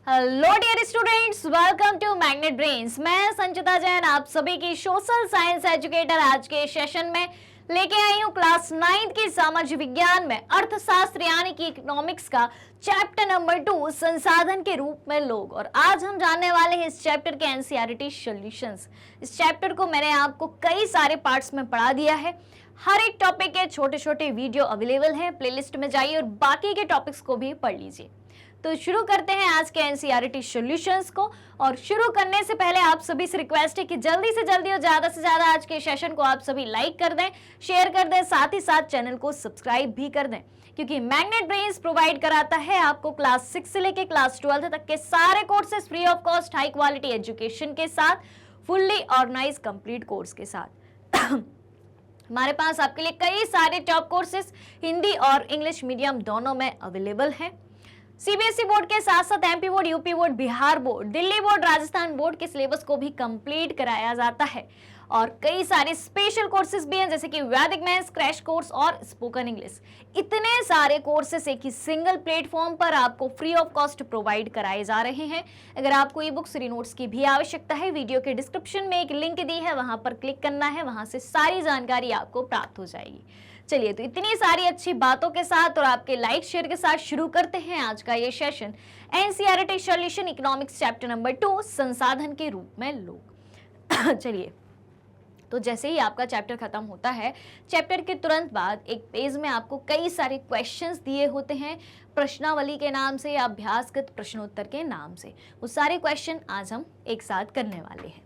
Hello dear students, welcome to Magnet Brains. मैं संचिता जैन आप सभी की सोशल साइंस एजुकेटर आज के सेशन में लेके आई हूँ क्लास 9 की सामाजिक विज्ञान में अर्थशास्त्र यानी कि इकोनॉमिक्स का चैप्टर नंबर 2 संसाधन के रूप में लोग। और आज हम जानने वाले हैं इस चैप्टर के एनसीईआरटी सॉल्यूशंस। इस चैप्टर को मैंने आपको कई सारे पार्ट्स में पढ़ा दिया है। हर एक टॉपिक के छोटे छोटे वीडियो अवेलेबल हैं, प्लेलिस्ट में जाइए और बाकी के टॉपिक्स को भी पढ़ लीजिए। तो शुरू करते हैं आज के एनसीईआरटी सॉल्यूशंस को। और शुरू करने से पहले आप सभी से रिक्वेस्ट है कि जल्दी से जल्दी और ज्यादा से ज्यादा आज के सेशन को आप सभी लाइक कर दें, शेयर कर दें, साथ ही साथ चैनल को सब्सक्राइब भी कर दें, क्योंकि मैग्नेट ब्रेन्स प्रोवाइड कराता है आपको क्लास 6 से लेकर क्लास 12 तक के सारे courses free of cost, high quality education के साथ, फुल्ली ऑर्गेनाइज कंप्लीट कोर्स के साथ। हमारे पास आपके लिए कई सारे टॉप कोर्सेज हिंदी और इंग्लिश मीडियम दोनों में अवेलेबल हैं। सीबीएसई बोर्ड के साथ साथ MP board, UP board, Bihar board, Delhi board, Rajasthan board के सिलेबस को भी कंप्लीट कराया जाता है। और कई सारे स्पेशल कोर्सेज भी हैं, जैसे कि वैदिक मैथ्स, क्रैश कोर्स और स्पोकन इंग्लिश। इतने सारे कोर्सेज एक ही सिंगल प्लेटफॉर्म पर आपको फ्री ऑफ कॉस्ट प्रोवाइड कराए जा रहे हैं। अगर आपको ई बुक्स, नोट्स की भी आवश्यकता है, वीडियो के डिस्क्रिप्शन में एक लिंक दी है, वहां पर क्लिक करना है, वहां से सारी जानकारी आपको प्राप्त हो जाएगी। चलिए, तो इतनी सारी अच्छी बातों के साथ और आपके लाइक शेयर के साथ शुरू करते हैं आज का ये session. NCERT solution economics chapter number 2 संसाधन के रूप में लोग। चलिए, तो जैसे ही आपका चैप्टर खत्म होता है, चैप्टर के तुरंत बाद एक पेज में आपको कई सारे क्वेश्चंस दिए होते हैं, प्रश्नावली के नाम से या अभ्यासगत प्रश्नोत्तर के नाम से। वो सारे क्वेश्चन आज हम एक साथ करने वाले हैं।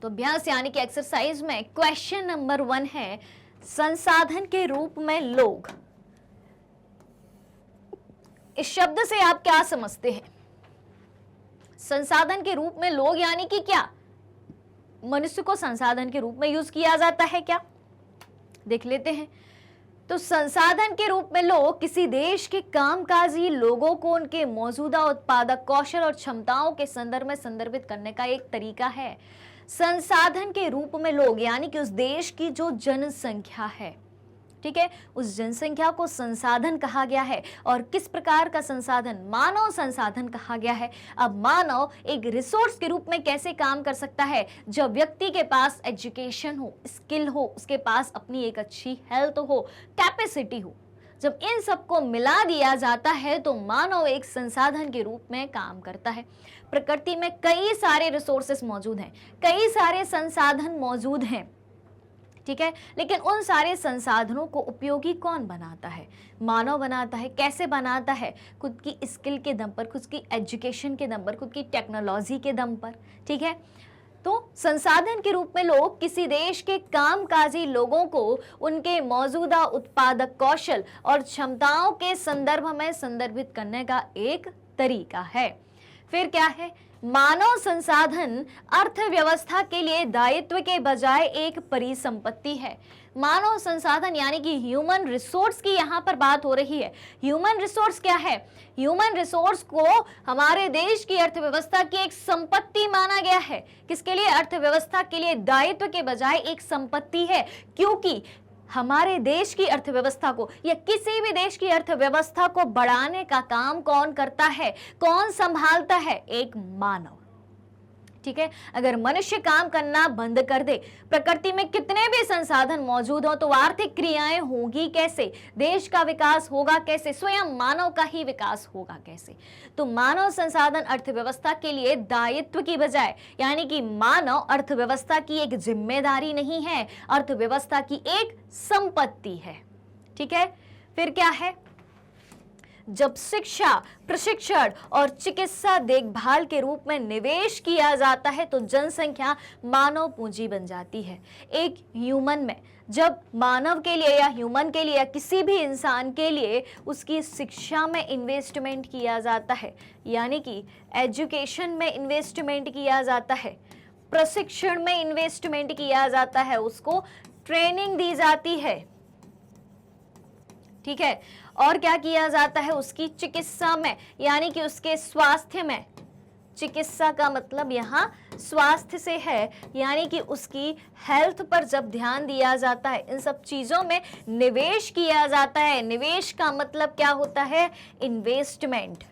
तो अभ्यास यानी कि एक्सरसाइज में क्वेश्चन नंबर 1 है, संसाधन के रूप में लोग। इस शब्द से आप क्या समझते हैं? संसाधन के रूप में लोग यानी कि क्या मनुष्य को संसाधन के रूप में यूज किया जाता है क्या? देख लेते हैं। तो संसाधन के रूप में लोग किसी देश के कामकाजी लोगों को उनके मौजूदा उत्पादक कौशल और क्षमताओं के संदर्भ में संदर्भित करने का एक तरीका है। संसाधन के रूप में लोग यानी कि उस देश की जो जनसंख्या है, ठीक है, उस जनसंख्या को संसाधन कहा गया है। और किस प्रकार का संसाधन? मानव संसाधन कहा गया है। अब मानव एक रिसोर्स के रूप में कैसे काम कर सकता है? जब व्यक्ति के पास एजुकेशन हो, स्किल हो, उसके पास अपनी एक अच्छी हेल्थ हो, कैपेसिटी हो, जब इन सबको मिला दिया जाता है तो मानव एक संसाधन के रूप में काम करता है। प्रकृति में कई सारे रिसोर्सेस मौजूद हैं, कई सारे संसाधन मौजूद हैं, ठीक है, लेकिन उन सारे संसाधनों को उपयोगी कौन बनाता है? मानव बनाता है। कैसे बनाता है? खुद की स्किल के दम पर, खुद की एजुकेशन के दम पर, खुद की टेक्नोलॉजी के दम पर, ठीक है। तो संसाधन के रूप में लोग किसी देश के कामकाजी लोगों को उनके मौजूदा उत्पादक कौशल और क्षमताओं के संदर्भ में संदर्भित करने का एक तरीका है। फिर क्या है? मानव संसाधन अर्थव्यवस्था के लिए दायित्व के बजाय एक परिसंपत्ति है। मानव संसाधन यानी कि ह्यूमन रिसोर्स की यहाँ पर बात हो रही है। ह्यूमन रिसोर्स क्या है? ह्यूमन रिसोर्स को हमारे देश की अर्थव्यवस्था की एक संपत्ति माना गया है। किसके लिए? अर्थव्यवस्था के लिए दायित्व के बजाय एक संपत्ति है, क्योंकि हमारे देश की अर्थव्यवस्था को या किसी भी देश की अर्थव्यवस्था को बढ़ाने का काम कौन करता है? कौन संभालता है? एक मानव, ठीक है। अगर मनुष्य काम करना बंद कर दे, प्रकृति में कितने भी संसाधन मौजूद हो, तो आर्थिक क्रियाएं होगी कैसे? देश का विकास होगा कैसे? स्वयं मानव का ही विकास होगा कैसे? तो मानव संसाधन अर्थव्यवस्था के लिए दायित्व की बजाय यानी कि मानव अर्थव्यवस्था की एक जिम्मेदारी नहीं है, अर्थव्यवस्था की एक संपत्ति है, ठीक है। फिर क्या है? जब शिक्षा, प्रशिक्षण और चिकित्सा देखभाल के रूप में निवेश किया जाता है तो जनसंख्या मानव पूंजी बन जाती है। एक ह्यूमन में जब मानव के लिए या ह्यूमन के लिए या किसी भी इंसान के लिए उसकी शिक्षा में इन्वेस्टमेंट किया जाता है, यानी कि एजुकेशन में इन्वेस्टमेंट किया जाता है, प्रशिक्षण में इन्वेस्टमेंट किया जाता है, उसको ट्रेनिंग दी जाती है, ठीक है। और क्या किया जाता है? उसकी चिकित्सा में यानी कि उसके स्वास्थ्य में। चिकित्सा का मतलब यहाँ स्वास्थ्य से है, यानी कि उसकी हेल्थ पर जब ध्यान दिया जाता है, इन सब चीजों में निवेश किया जाता है। निवेश का मतलब क्या होता है? इन्वेस्टमेंट,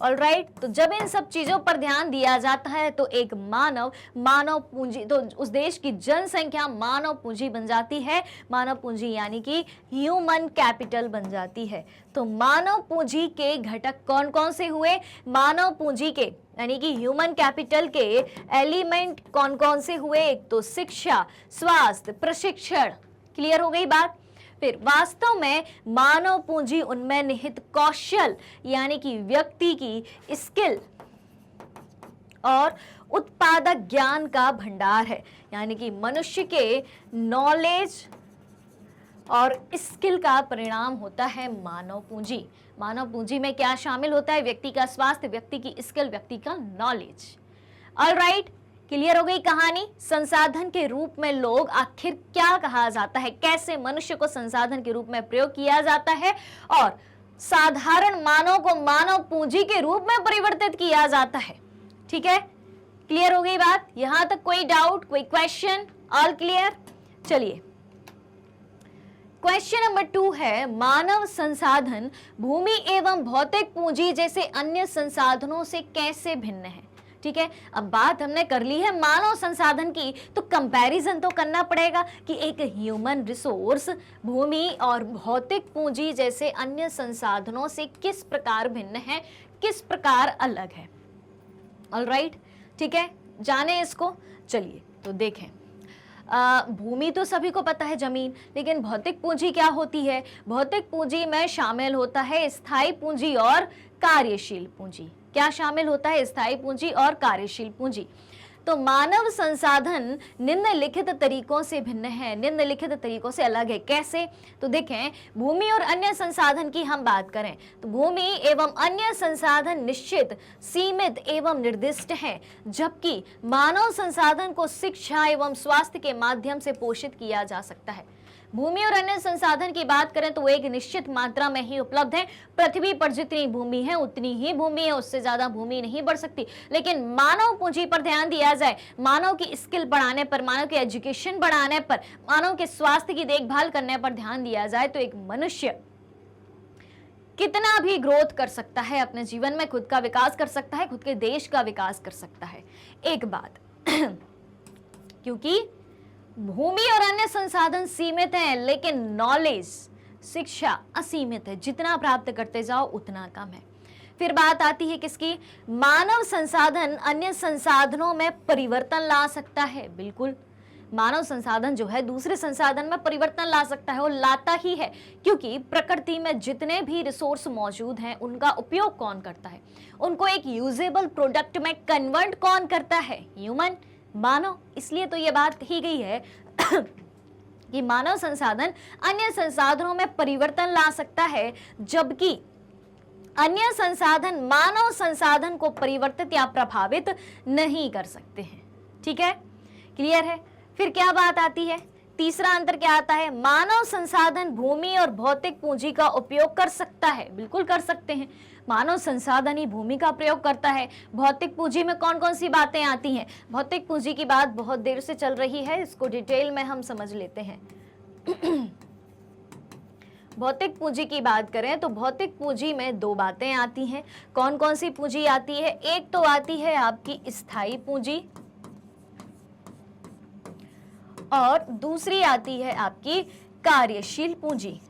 ऑलराइट, तो जब इन सब चीजों पर ध्यान दिया जाता है तो एक मानव पूंजी, तो उस देश की जनसंख्या मानव पूंजी बन जाती है। मानव पूंजी यानी कि ह्यूमन कैपिटल बन जाती है। तो मानव पूंजी के घटक कौन कौन से हुए? मानव पूंजी के यानी कि ह्यूमन कैपिटल के एलिमेंट कौन कौन से हुए? एक तो शिक्षा, स्वास्थ्य, प्रशिक्षण। क्लियर हो गई बात। फिर वास्तव में मानव पूंजी उनमें निहित कौशल यानी कि व्यक्ति की स्किल और उत्पादक ज्ञान का भंडार है, यानी कि मनुष्य के नॉलेज और स्किल का परिणाम होता है मानव पूंजी। मानव पूंजी में क्या शामिल होता है? व्यक्ति का स्वास्थ्य, व्यक्ति की स्किल, व्यक्ति का नॉलेज। ऑलराइट, क्लियर हो गई कहानी। संसाधन के रूप में लोग आखिर क्या कहा जाता है, कैसे मनुष्य को संसाधन के रूप में प्रयोग किया जाता है और साधारण मानव को मानव पूंजी के रूप में परिवर्तित किया जाता है। ठीक है, क्लियर हो गई बात। यहां तक कोई डाउट, कोई क्वेश्चन? All clear. चलिए, क्वेश्चन नंबर 2 है, मानव संसाधन भूमि एवं भौतिक पूंजी जैसे अन्य संसाधनों से कैसे भिन्न है? ठीक है, अब बात हमने कर ली है मानव संसाधन की, तो कंपैरिजन तो करना पड़ेगा कि एक ह्यूमन रिसोर्स भूमि और भौतिक पूंजी जैसे अन्य संसाधनों से किस प्रकार भिन्न है, किस प्रकार अलग है। ऑलराइट, ठीक है, जाने इसको। चलिए तो देखें, भूमि तो सभी को पता है, जमीन, लेकिन भौतिक पूंजी क्या होती है? भौतिक पूंजी में शामिल होता है स्थायी पूंजी और कार्यशील पूंजी। क्या शामिल होता है? स्थायी पूंजी और कार्यशील पूंजी। तो मानव संसाधन निम्नलिखित तरीकों से भिन्न है, निम्नलिखित तरीकों से अलग है। कैसे? तो देखें, भूमि और अन्य संसाधन की हम बात करें तो भूमि एवं अन्य संसाधन निश्चित, सीमित एवं निर्दिष्ट हैं, जबकि मानव संसाधन को शिक्षा एवं स्वास्थ्य के माध्यम से पोषित किया जा सकता है। भूमि और अन्य संसाधन की बात करें तो वो एक निश्चित मात्रा में ही उपलब्ध है। पृथ्वी पर जितनी भूमि है उतनी ही भूमि है, उससे ज्यादा भूमि नहीं बढ़ सकती। लेकिन मानव पूंजी पर ध्यान दिया जाए, मानव की स्किल बढ़ाने पर, मानव की एजुकेशन बढ़ाने पर, मानव के स्वास्थ्य की देखभाल करने पर ध्यान दिया जाए तो एक मनुष्य कितना भी ग्रोथ कर सकता है, अपने जीवन में खुद का विकास कर सकता है, खुद के देश का विकास कर सकता है। एक बात क्योंकि भूमि और अन्य संसाधन सीमित हैं, लेकिन नॉलेज, शिक्षा असीमित है। जितना प्राप्त करते जाओ उतना कम है। फिर बात आती है किसकी? मानव संसाधन अन्य संसाधनों में परिवर्तन ला सकता है। बिल्कुल, मानव संसाधन जो है दूसरे संसाधन में परिवर्तन ला सकता है और लाता ही है, क्योंकि प्रकृति में जितने भी रिसोर्स मौजूद हैं उनका उपयोग कौन करता है? उनको एक यूजेबल प्रोडक्ट में कन्वर्ट कौन करता है? ह्यूमन, मानव। इसलिए तो ये बात कही गई है कि मानव संसाधन अन्य संसाधनों में परिवर्तन ला सकता है, जबकि अन्य संसाधन मानव संसाधन को परिवर्तित या प्रभावित नहीं कर सकते हैं। ठीक है, क्लियर है। फिर क्या बात आती है? तीसरा अंतर क्या आता है? मानव संसाधन भूमि और भौतिक पूंजी का उपयोग कर सकता है। बिल्कुल कर सकते हैं, मानव संसाधन ही भूमि का प्रयोग करता है। भौतिक पूंजी में कौन कौन सी बातें आती हैं? भौतिक पूंजी की बात बहुत देर से चल रही है, इसको डिटेल में हम समझ लेते हैं। भौतिक पूंजी की बात करें तो भौतिक पूंजी में दो बातें आती हैं। कौन कौन सी पूंजी आती है? एक तो आती है आपकी स्थायी पूंजी और दूसरी आती है आपकी कार्यशील पूंजी।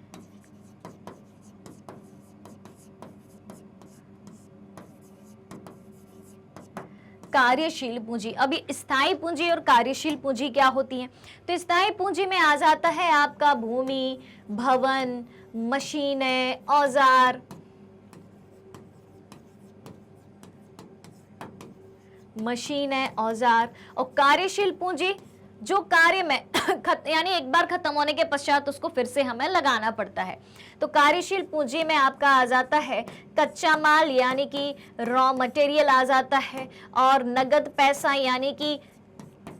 कार्यशील पूंजी। अभी स्थायी पूंजी और कार्यशील पूंजी क्या होती है? तो स्थायी पूंजी में आ जाता है आपका भूमि, भवन, मशीनें, औजार, औजार। और कार्यशील पूंजी जो कार्य में यानी एक बार खत्म होने के पश्चात उसको फिर से हमें लगाना पड़ता है। तो कार्यशील पूंजी में आपका आ जाता है कच्चा माल यानी कि रॉ मटेरियल आ जाता है, और नगद पैसा यानी कि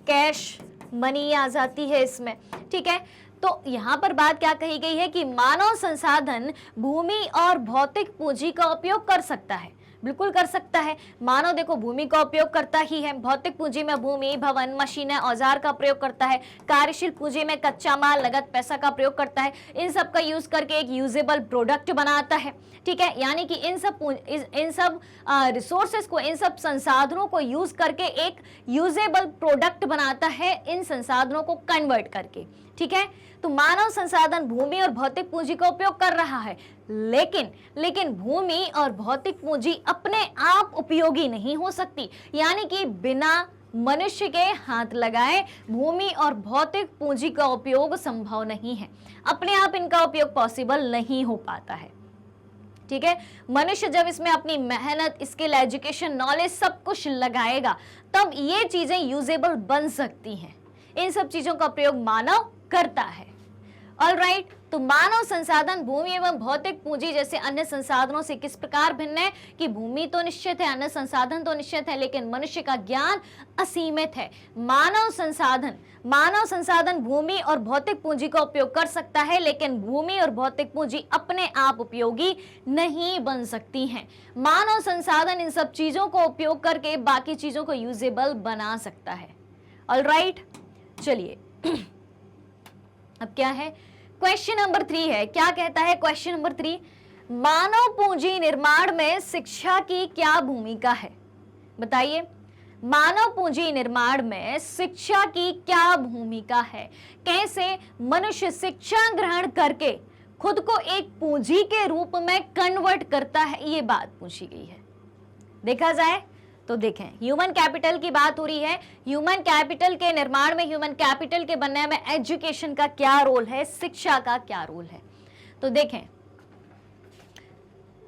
कैश मनी आ जाती है इसमें। ठीक है, तो यहाँ पर बात क्या कही गई है कि मानव संसाधन भूमि और भौतिक पूंजी का उपयोग कर सकता है। बिल्कुल कर सकता है। मानव देखो भूमि का उपयोग करता ही है, भौतिक पूंजी में भूमि, भवन, मशीनें, औजार का प्रयोग करता है, कार्यशील पूंजी में कच्चा माल, नगद पैसा का प्रयोग करता है, इन सब का यूज करके एक यूजेबल प्रोडक्ट बनाता है। ठीक है, यानी कि इन सब रिसोर्सेस को, इन सब संसाधनों को यूज करके एक यूजेबल प्रोडक्ट बनाता है, इन संसाधनों को कन्वर्ट करके। ठीक है, तो मानव संसाधन भूमि और भौतिक पूंजी का उपयोग कर रहा है, लेकिन भूमि और भौतिक पूंजी अपने आप उपयोगी नहीं हो सकती, यानी कि बिना मनुष्य के हाथ लगाए भूमि और भौतिक पूंजी का उपयोग संभव नहीं है। अपने आप इनका उपयोग पॉसिबल नहीं हो पाता है। ठीक है, मनुष्य जब इसमें अपनी मेहनत, स्किल, एजुकेशन, नॉलेज सब कुछ लगाएगा, तब ये चीजें यूजेबल बन सकती हैं। इन सब चीजों का प्रयोग मानव करता है। ऑलराइट, तो मानव संसाधन भूमि एवं भौतिक पूंजी जैसे अन्य संसाधनों से किस प्रकार भिन्न है कि भूमि तो निश्चित है, अन्य संसाधन तो निश्चित है, लेकिन मनुष्य का ज्ञान असीमित है। मानव संसाधन भूमि और भौतिक पूंजी का उपयोग कर सकता है, लेकिन भूमि और भौतिक पूंजी अपने आप उपयोगी नहीं बन सकती हैं। मानव संसाधन इन सब चीजों को उपयोग करके बाकी चीजों को यूजेबल बना सकता है। ऑलराइट, चलिए अब क्या है, क्वेश्चन नंबर 3 है। क्या कहता है क्वेश्चन नंबर 3? मानव पूंजी निर्माण में शिक्षा की क्या भूमिका है? बताइए, मानव पूंजी निर्माण में शिक्षा की क्या भूमिका है? कैसे मनुष्य शिक्षा ग्रहण करके खुद को एक पूंजी के रूप में कन्वर्ट करता है, ये बात पूछी गई है। देखा जाए तो देखें, ह्यूमन कैपिटल की बात हो रही है। ह्यूमन कैपिटल के निर्माण में, ह्यूमन कैपिटल के बनने में एजुकेशन का क्या रोल है, शिक्षा का क्या रोल है? तो देखें,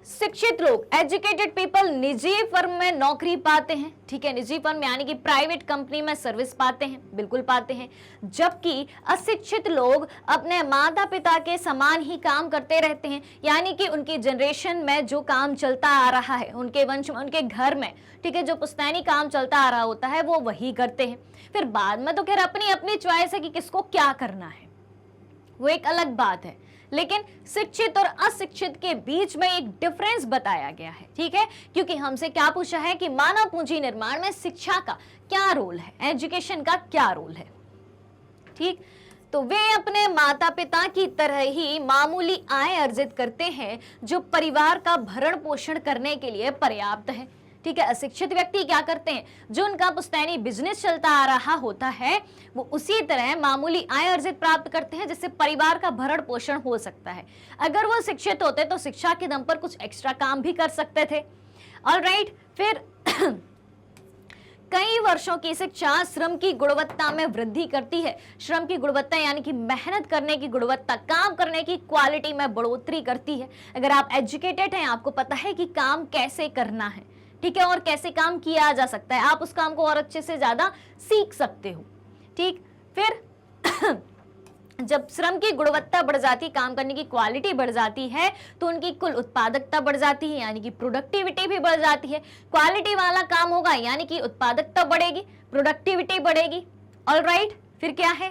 शिक्षित लोग, एजुकेटेड पीपल निजी फर्म में नौकरी पाते हैं। ठीक है, निजी फर्म यानी कि प्राइवेट कंपनी में सर्विस पाते हैं, बिल्कुल पाते हैं। जबकि अशिक्षित लोग अपने माता पिता के समान ही काम करते रहते हैं, यानी कि उनकी जनरेशन में जो काम चलता आ रहा है, उनके वंश में, उनके घर में, ठीक है, जो पुश्तैनी काम चलता आ रहा होता है वो वही करते हैं। फिर बाद में तो खैर अपनी अपनी चॉइस है कि किसको क्या करना है, वो एक अलग बात है। लेकिन शिक्षित और अशिक्षित के बीच में एक डिफरेंस बताया गया है। ठीक है, क्योंकि हमसे क्या पूछा है कि मानव पूंजी निर्माण में शिक्षा का क्या रोल है, एजुकेशन का क्या रोल है। ठीक, तो वे अपने माता पिता की तरह ही मामूली आय अर्जित करते हैं जो परिवार का भरण पोषण करने के लिए पर्याप्त है। ठीक है, अशिक्षित व्यक्ति क्या करते हैं, जो उनका पुश्तैनी बिजनेस चलता आ रहा होता है, वो उसी तरह मामूली आय अर्जित प्राप्त करते हैं जिससे परिवार का भरण पोषण हो सकता है। अगर वो शिक्षित होते तो शिक्षा के दम पर कुछ एक्स्ट्रा काम भी कर सकते थे। ऑलराइट, फिर कई वर्षों की शिक्षा श्रम की गुणवत्ता में वृद्धि करती है। श्रम की गुणवत्ता यानी कि मेहनत करने की गुणवत्ता, काम करने की क्वालिटी में बढ़ोतरी करती है। अगर आप एजुकेटेड हैं, आपको पता है कि काम कैसे करना है, ठीक है, और कैसे काम किया जा सकता है, आप उस काम को और अच्छे से ज्यादा सीख सकते हो। ठीक, फिर जब श्रम की गुणवत्ता बढ़ जाती है, काम करने की क्वालिटी बढ़ जाती है, तो उनकी कुल उत्पादकता बढ़ जाती है, यानी कि प्रोडक्टिविटी भी बढ़ जाती है। क्वालिटी वाला काम होगा यानी कि उत्पादकता बढ़ेगी, प्रोडक्टिविटी बढ़ेगी। ऑलराइट, फिर क्या है,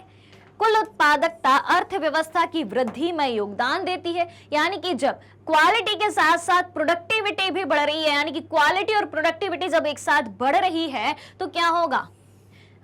कुल उत्पादकता अर्थव्यवस्था की वृद्धि में योगदान देती है, यानी कि जब क्वालिटी के साथ साथ प्रोडक्टिविटी भी बढ़ रही है, यानी कि क्वालिटी और प्रोडक्टिविटी जब एक साथ बढ़ रही है तो क्या होगा,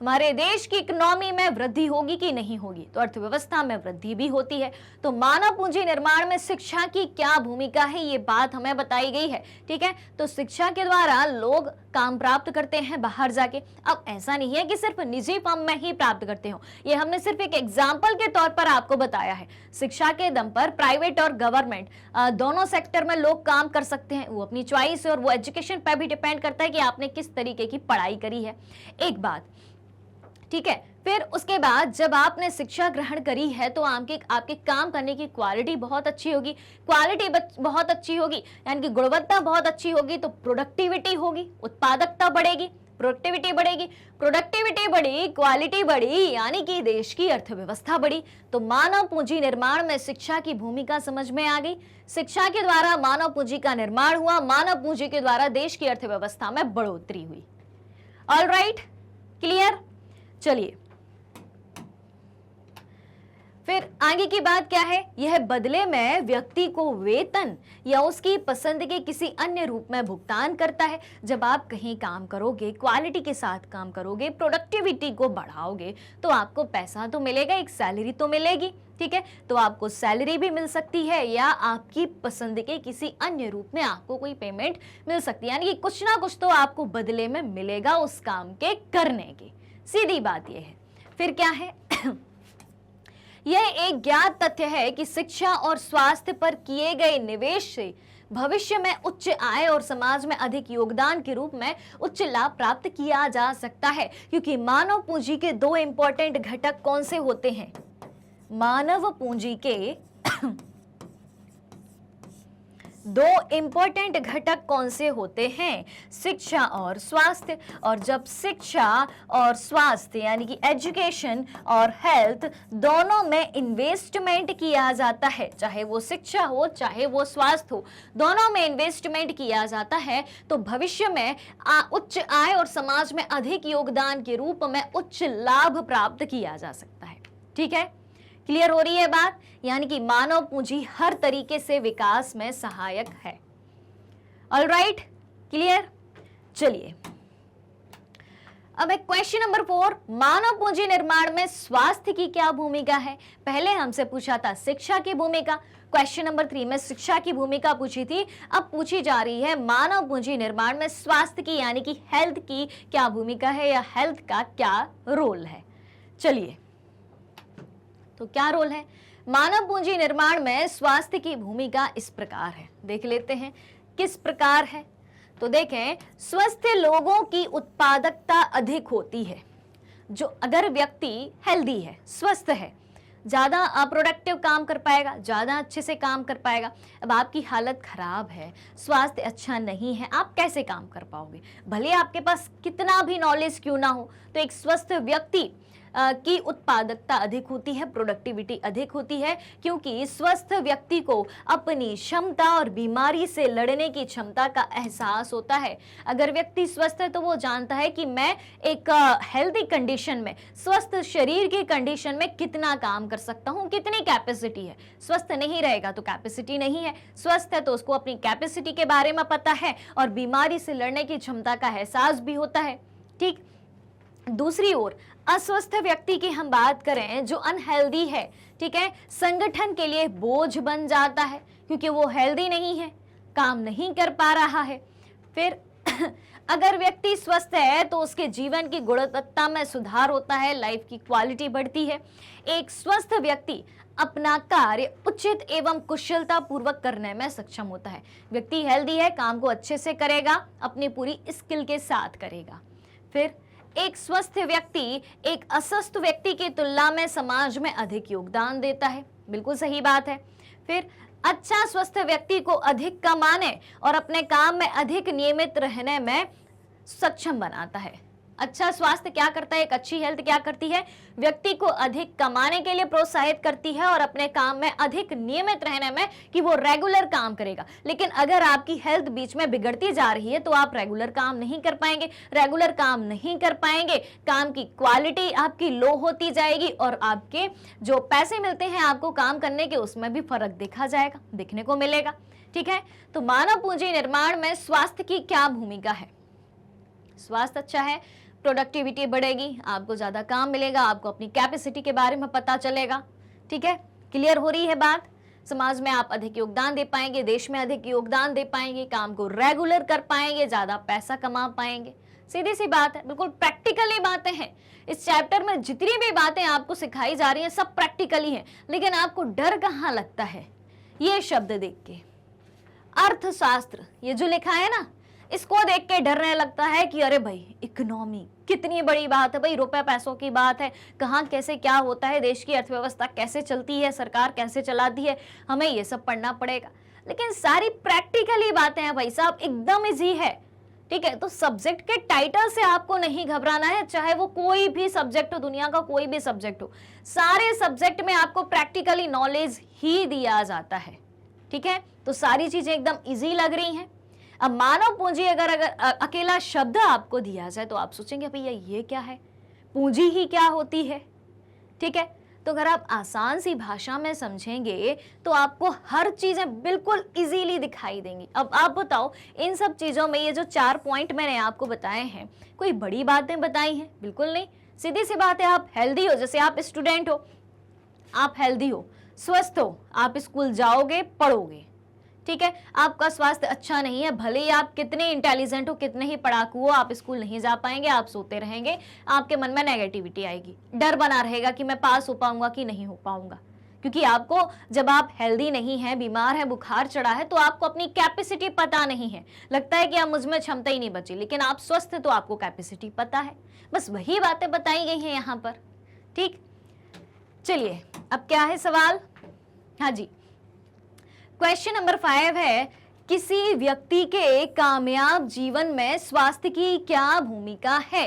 हमारे देश की इकोनॉमी में वृद्धि होगी कि नहीं होगी, तो अर्थव्यवस्था में वृद्धि भी होती है। तो मानव पूंजी निर्माण में शिक्षा की क्या भूमिका है, ये बात हमें बताई गई है। ठीक है, तो शिक्षा के द्वारा लोग काम प्राप्त करते हैं बाहर जाके। अब ऐसा नहीं है कि सिर्फ निजी फर्म में ही प्राप्त करते हो, ये हमने सिर्फ एक एग्जाम्पल के तौर पर आपको बताया है। शिक्षा के दम पर प्राइवेट और गवर्नमेंट दोनों सेक्टर में लोग काम कर सकते हैं, वो अपनी चॉइस है, और वो एजुकेशन पर भी डिपेंड करता है कि आपने किस तरीके की पढ़ाई करी है। एक बात, ठीक है, फिर उसके बाद जब आपने शिक्षा ग्रहण करी है तो आपके काम करने की क्वालिटी बहुत अच्छी होगी, क्वालिटी बहुत अच्छी होगी यानी कि गुणवत्ता बहुत अच्छी होगी, तो प्रोडक्टिविटी होगी, उत्पादकता बढ़ेगी, प्रोडक्टिविटी बढ़ेगी, प्रोडक्टिविटी बढ़ी, क्वालिटी बढ़ी, यानी कि देश की अर्थव्यवस्था बढ़ी। तो मानव पूंजी निर्माण में शिक्षा की भूमिका समझ में आ गई। शिक्षा के द्वारा मानव पूंजी का निर्माण हुआ, मानव पूंजी के द्वारा देश की अर्थव्यवस्था में बढ़ोतरी हुई। Alright, clear? चलिए, फिर आगे की बात क्या है, यह बदले में व्यक्ति को वेतन या उसकी पसंद के किसी अन्य रूप में भुगतान करता है। जब आप कहीं काम करोगे, क्वालिटी के साथ काम करोगे, प्रोडक्टिविटी को बढ़ाओगे, तो आपको पैसा तो मिलेगा, एक सैलरी तो मिलेगी, ठीक है। तो आपको सैलरी भी मिल सकती है या आपकी पसंद के किसी अन्य रूप में आपको कोई पेमेंट मिल सकती है, यानी कि कुछ ना कुछ तो आपको बदले में मिलेगा उस काम के करने की। सीधी बात यह है। फिर क्या है यह एक ज्ञात तथ्य है कि शिक्षा और स्वास्थ्य पर किए गए निवेश से भविष्य में उच्च आय और समाज में अधिक योगदान के रूप में उच्च लाभ प्राप्त किया जा सकता है। क्योंकि मानव पूंजी के दो इंपॉर्टेंट घटक कौन से होते हैं? मानव पूंजी के दो इंपॉर्टेंट घटक कौन से होते हैं? शिक्षा और स्वास्थ्य। और जब शिक्षा और स्वास्थ्य यानी कि एजुकेशन और हेल्थ दोनों में इन्वेस्टमेंट किया जाता है, चाहे वो शिक्षा हो चाहे वो स्वास्थ्य हो, दोनों में इन्वेस्टमेंट किया जाता है, तो भविष्य में उच्च आय और समाज में अधिक योगदान के रूप में उच्च लाभ प्राप्त किया जा सकता है। ठीक है, क्लियर हो रही है बात? यानी कि मानव पूंजी हर तरीके से विकास में सहायक है। Alright, clear? चलिए अब एक क्वेश्चन नंबर 4, मानव पूंजी निर्माण में स्वास्थ्य की क्या भूमिका है? पहले हमसे पूछा था शिक्षा की भूमिका, क्वेश्चन नंबर 3 में शिक्षा की भूमिका पूछी थी, अब पूछी जा रही है मानव पूंजी निर्माण में स्वास्थ्य की यानी कि हेल्थ की क्या भूमिका है या हेल्थ का क्या रोल है। चलिए, तो क्या रोल है? मानव पूंजी निर्माण में स्वास्थ्य की भूमिका इस प्रकार है, देख लेते हैं किस प्रकार है। तो देखें, स्वस्थ लोगों की उत्पादकता अधिक होती है। जो अगर व्यक्ति हेल्दी है, स्वस्थ है, ज्यादा प्रोडक्टिव काम कर पाएगा, ज्यादा अच्छे से काम कर पाएगा। अब आपकी हालत खराब है, स्वास्थ्य अच्छा नहीं है, आप कैसे काम कर पाओगे? भले आपके पास कितना भी नॉलेज क्यों ना हो, तो एक स्वस्थ व्यक्ति की उत्पादकता अधिक होती है, प्रोडक्टिविटी अधिक होती है, क्योंकि स्वस्थ व्यक्ति को अपनी क्षमता और बीमारी से लड़ने की क्षमता का एहसास होता है। अगर व्यक्ति स्वस्थ है तो वो जानता है कि मैं एक हेल्दी कंडीशन में, स्वस्थ शरीर की कंडीशन में कितना काम कर सकता हूँ, कितनी कैपेसिटी है। स्वस्थ नहीं रहेगा तो कैपेसिटी नहीं है, स्वस्थ है तो उसको अपनी कैपेसिटी के बारे में पता है और बीमारी से लड़ने की क्षमता का एहसास भी होता है। ठीक, दूसरी ओर अस्वस्थ व्यक्ति की हम बात करें, जो अनहेल्दी है, ठीक है, संगठन के लिए बोझ बन जाता है, क्योंकि वो हेल्दी नहीं है, काम नहीं कर पा रहा है। फिर अगर व्यक्ति स्वस्थ है तो उसके जीवन की गुणवत्ता में सुधार होता है, लाइफ की क्वालिटी बढ़ती है। एक स्वस्थ व्यक्ति अपना कार्य उचित एवं कुशलता पूर्वक करने में सक्षम होता है। व्यक्ति हेल्दी है, काम को अच्छे से करेगा, अपनी पूरी स्किल के साथ करेगा। फिर एक स्वस्थ व्यक्ति एक अस्वस्थ व्यक्ति की तुलना में समाज में अधिक योगदान देता है, बिल्कुल सही बात है। फिर अच्छा स्वस्थ व्यक्ति को अधिक कमाने और अपने काम में अधिक नियमित रहने में सक्षम बनाता है। अच्छा स्वास्थ्य क्या करता है, एक अच्छी हेल्थ क्या करती है? व्यक्ति को अधिक कमाने के लिए प्रोत्साहित करती है और अपने काम में अधिक नियमित रहने में, कि वो रेगुलर काम करेगा। लेकिन अगर आपकी हेल्थ बीच में बिगड़ती जा रही है तो आप रेगुलर काम नहीं कर पाएंगे, रेगुलर काम नहीं कर पाएंगे, काम की क्वालिटी आपकी लो होती जाएगी और आपके जो पैसे मिलते हैं आपको काम करने के, उसमें भी फर्क देखा जाएगा, देखने को मिलेगा। ठीक है, तो मानव पूंजी निर्माण में स्वास्थ्य की क्या भूमिका है? स्वास्थ्य अच्छा है, प्रोडक्टिविटी बढ़ेगी, आपको ज्यादा काम मिलेगा, आपको अपनी कैपेसिटी के बारे में पता चलेगा। ठीक है, क्लियर हो रही है बात? समाज में आप अधिक योगदान दे पाएंगे, देश में अधिक योगदान दे पाएंगे, काम को रेगुलर कर पाएंगे, ज्यादा पैसा कमा पाएंगे। सीधी सी बात है, बिल्कुल प्रैक्टिकली बातें हैं। इस चैप्टर में जितनी भी बातें आपको सिखाई जा रही हैं सब प्रैक्टिकली हैं, लेकिन आपको डर कहाँ लगता है ये शब्द देख के? अर्थशास्त्र, ये जो लिखा है ना, इसको देख के डरने लगता है कि अरे भाई इकोनॉमी कितनी बड़ी बात है, भाई रुपए पैसों की बात है, कहाँ कैसे क्या होता है, देश की अर्थव्यवस्था कैसे चलती है, सरकार कैसे चलाती है, हमें ये सब पढ़ना पड़ेगा। लेकिन सारी प्रैक्टिकली बातें हैं भाई साहब, एकदम इजी है। ठीक है, तो सब्जेक्ट के टाइटल से आपको नहीं घबराना है, चाहे वो कोई भी सब्जेक्ट हो, दुनिया का कोई भी सब्जेक्ट हो, सारे सब्जेक्ट में आपको प्रैक्टिकली नॉलेज ही दिया जाता है। ठीक है, तो सारी चीजें एकदम इजी लग रही हैं। अब मानव पूंजी अगर अकेला शब्द आपको दिया जाए तो आप सोचेंगे भैया ये क्या है, पूंजी ही क्या होती है? ठीक है, तो अगर आप आसान सी भाषा में समझेंगे तो आपको हर चीजें बिल्कुल इजीली दिखाई देंगी। अब आप बताओ, इन सब चीजों में ये जो 4 पॉइंट मैंने आपको बताए हैं, कोई बड़ी बातें बताई हैं? बिल्कुल नहीं। सीधी सी बात है, आप हेल्दी हो, जैसे आप स्टूडेंट हो, आप हेल्दी हो, स्वस्थ हो, आप स्कूल जाओगे, पढ़ोगे, ठीक है। आपका स्वास्थ्य अच्छा नहीं है, भले ही आप कितने इंटेलिजेंट हो, कितने ही पढ़ाकू हो, आप स्कूल नहीं जा पाएंगे, आप सोते रहेंगे, आपके मन में नेगेटिविटी आएगी, डर बना रहेगा कि मैं पास हो पाऊंगा कि नहीं हो पाऊंगा। क्योंकि आपको, जब आप हेल्दी नहीं है, बीमार है, बुखार चढ़ा है, तो आपको अपनी कैपेसिटी पता नहीं है, लगता है कि अब मुझ में क्षमता ही नहीं बची। लेकिन आप स्वस्थ, तो आपको कैपेसिटी पता है। बस वही बातें बताई गई हैं यहाँ पर, ठीक। चलिए, अब क्या है सवाल? हाँ जी, क्वेश्चन नंबर 5 है, किसी व्यक्ति के कामयाब जीवन में स्वास्थ्य की क्या भूमिका है?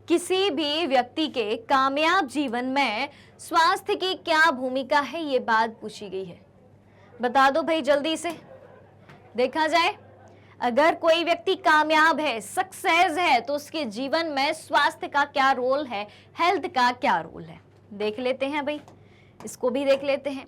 किसी भी व्यक्ति के कामयाब जीवन में स्वास्थ्य की क्या भूमिका है, ये बात पूछी गई है। बता दो भाई जल्दी से, देखा जाए। अगर कोई व्यक्ति कामयाब है, सक्सेस है, तो उसके जीवन में स्वास्थ्य का क्या रोल है, हेल्थ का क्या रोल है, देख लेते हैं भाई, इसको भी देख लेते हैं।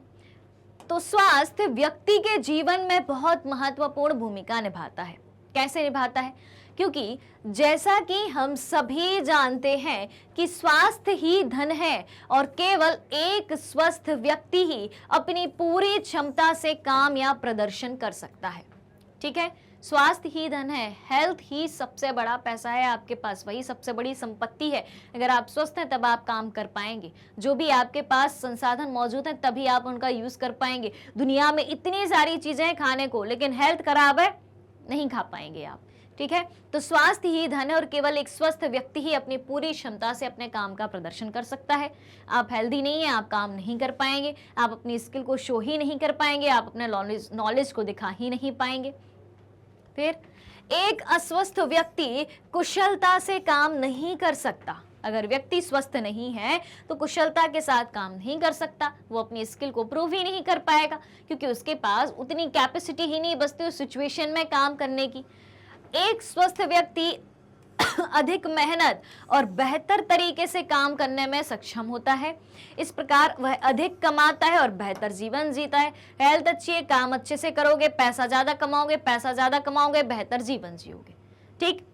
तो स्वास्थ्य व्यक्ति के जीवन में बहुत महत्वपूर्ण भूमिका निभाता है। कैसे निभाता है? क्योंकि जैसा कि हम सभी जानते हैं कि स्वास्थ्य ही धन है और केवल एक स्वस्थ व्यक्ति ही अपनी पूरी क्षमता से काम या प्रदर्शन कर सकता है, ठीक है। स्वास्थ्य ही धन है, हेल्थ ही सबसे बड़ा पैसा है आपके पास, वही सबसे बड़ी संपत्ति है। अगर आप स्वस्थ हैं तब आप काम कर पाएंगे, जो भी आपके पास संसाधन मौजूद हैं तभी आप उनका यूज कर पाएंगे। दुनिया में इतनी सारी चीजें हैं खाने को, लेकिन हेल्थ खराब है, नहीं खा पाएंगे आप, ठीक है। तो स्वास्थ्य ही धन है और केवल एक स्वस्थ व्यक्ति ही अपनी पूरी क्षमता से अपने काम का प्रदर्शन कर सकता है। आप हेल्दी नहीं है, आप काम नहीं कर पाएंगे, आप अपनी स्किल को शो ही नहीं कर पाएंगे, आप अपने नॉलेज को दिखा ही नहीं पाएंगे। फिर एक अस्वस्थ व्यक्ति कुशलता से काम नहीं कर सकता। अगर व्यक्ति स्वस्थ नहीं है तो कुशलता के साथ काम नहीं कर सकता, वो अपनी स्किल को प्रूव ही नहीं कर पाएगा, क्योंकि उसके पास उतनी कैपेसिटी ही नहीं बचती उस सिचुएशन में काम करने की। एक स्वस्थ व्यक्ति अधिक मेहनत और बेहतर तरीके से काम करने में सक्षम होता है। इस प्रकार वह अधिक कमाता है और बेहतर जीवन जीता है। हेल्थ अच्छी है, काम अच्छे से करोगे, पैसा ज्यादा कमाओगे, बेहतर जीवन जियोगे, ठीक।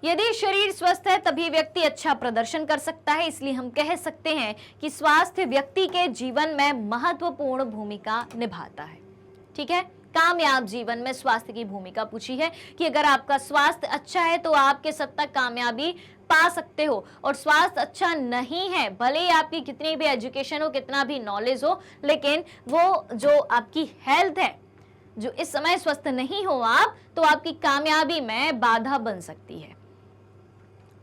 यदि शरीर स्वस्थ है तभी व्यक्ति अच्छा प्रदर्शन कर सकता है। इसलिए हम कह सकते हैं कि स्वास्थ्य व्यक्ति के जीवन में महत्वपूर्ण भूमिका निभाता है, ठीक है। कामयाब जीवन में स्वास्थ्य की भूमिका पूछी है कि अगर आपका स्वास्थ्य अच्छा है तो आप किस हद तक कामयाबी पा सकते हो, और स्वास्थ्य अच्छा नहीं है, भले ही आपकी कितनी भी एजुकेशन हो, कितना भी नॉलेज हो, लेकिन वो जो आपकी हेल्थ है, जो इस समय स्वस्थ नहीं हो आप, तो आपकी कामयाबी में बाधा बन सकती है।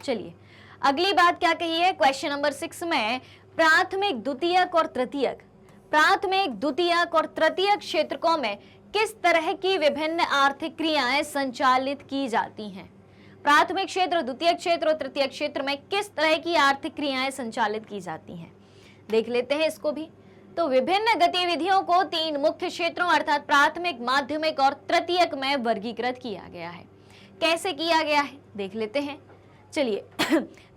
चलिए, अगली बात क्या कही है क्वेश्चन नंबर 6 में, प्राथमिक, द्वितीयक और तृतीयक क्षेत्रकों में किस तरह की विभिन्न आर्थिक क्रियाएं संचालित की जाती हैं? प्राथमिक क्षेत्र, द्वितीयक क्षेत्र और तृतीयक क्षेत्र में किस तरह की आर्थिक क्रियाएं संचालित की जाती हैं, देख लेते हैं इसको भी। तो विभिन्न गतिविधियों को 3 मुख्य क्षेत्रों अर्थात प्राथमिक, माध्यमिक और तृतीयक में वर्गीकृत किया गया है। कैसे किया गया है, देख लेते हैं। चलिए,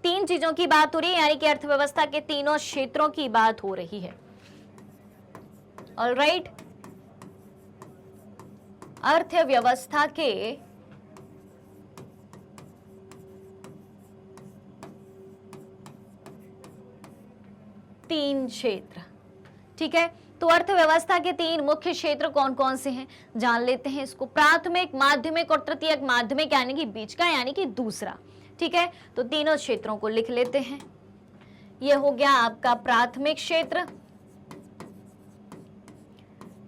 3 चीजों की बात हो रही है, यानी कि अर्थव्यवस्था के तीनों क्षेत्रों की बात हो रही है। ऑलराइट, अर्थव्यवस्था के 3 क्षेत्र, ठीक है। तो अर्थव्यवस्था के 3 मुख्य क्षेत्र कौन कौन से हैं, जान लेते हैं इसको। प्राथमिक, माध्यमिक और तृतीयक। माध्यमिक यानी कि बीच का, यानी कि दूसरा, ठीक है। तो तीनों क्षेत्रों को लिख लेते हैं। ये हो गया आपका प्राथमिक क्षेत्र,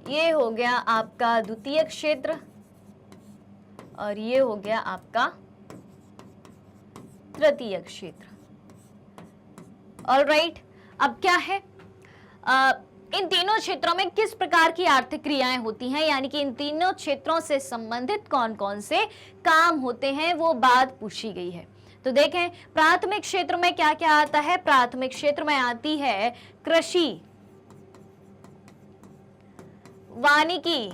ये हो गया आपका द्वितीयक क्षेत्र, और ये हो गया आपका तृतीयक क्षेत्र। ऑलराइट, अब क्या है, इन तीनों क्षेत्रों में किस प्रकार की आर्थिक क्रियाएं होती हैं, यानी कि इन तीनों क्षेत्रों से संबंधित कौन कौन से काम होते हैं, वो बात पूछी गई है। तो देखें, प्राथमिक क्षेत्र में क्या क्या आता है। प्राथमिक क्षेत्र में आती है कृषि, वानिकी,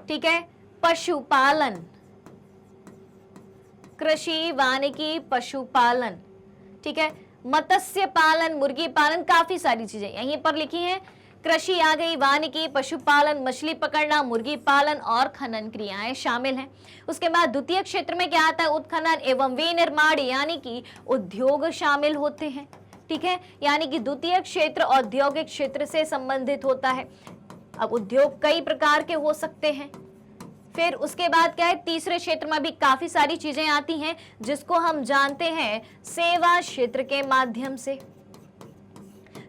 ठीक है, पशुपालन, कृषि, वानिकी, पशुपालन, ठीक है। मत्स्य पालन, मुर्गी पालन, काफी सारी चीजें यहीं पर लिखी हैं। कृषि आ गई, वानिकी, पशुपालन, मछली पकड़ना, मुर्गी पालन और खनन क्रियाएं शामिल हैं। उसके बाद द्वितीय क्षेत्र में क्या आता है? उत्खनन एवं विनिर्माण यानी कि उद्योग शामिल होते हैं। ठीक है, यानी कि द्वितीय क्षेत्र औद्योगिक क्षेत्र से संबंधित होता है। अब उद्योग कई प्रकार के हो सकते हैं। फिर उसके बाद क्या है? तीसरे क्षेत्र में भी काफी सारी चीजें आती हैं जिसको हम जानते हैं सेवा क्षेत्र के माध्यम से।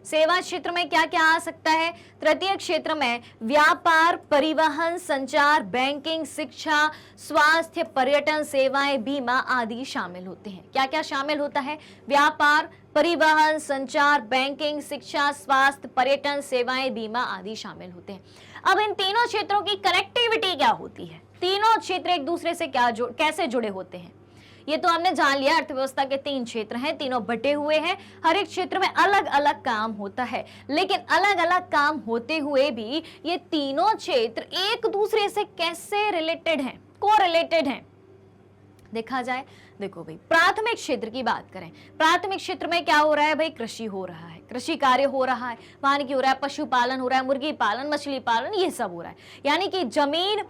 सेवा क्षेत्र में क्या क्या आ सकता है? तृतीय क्षेत्र में व्यापार, परिवहन, संचार, बैंकिंग, शिक्षा, स्वास्थ्य, पर्यटन सेवाएं, बीमा आदि शामिल होते हैं। क्या क्या शामिल होता है? व्यापार, परिवहन, संचार, बैंकिंग, शिक्षा, स्वास्थ्य, पर्यटन सेवाएं, बीमा आदि शामिल होते हैं। अब इन तीनों क्षेत्रों की कनेक्टिविटी क्या होती है? तीनों क्षेत्र एक दूसरे से कैसे जुड़े होते हैं? ये तो हमने जान लिया, अर्थव्यवस्था के 3 क्षेत्र हैं, तीनों बटे हुए हैं, हर एक क्षेत्र में अलग अलग काम होता है, लेकिन अलग अलग काम होते हुए भी ये तीनों क्षेत्र एक दूसरे से कैसे रिलेटेड हैं, कोरिलेटेड हैं? देखा जाए, देखो भाई, प्राथमिक क्षेत्र की बात करें, प्राथमिक क्षेत्र में क्या हो रहा है भाई? कृषि हो रहा है, कृषि कार्य हो रहा है, वानिकी हो रहा है, पशुपालन हो रहा है, मुर्गी पालन, मछली पालन, ये सब हो रहा है। यानी कि जमीन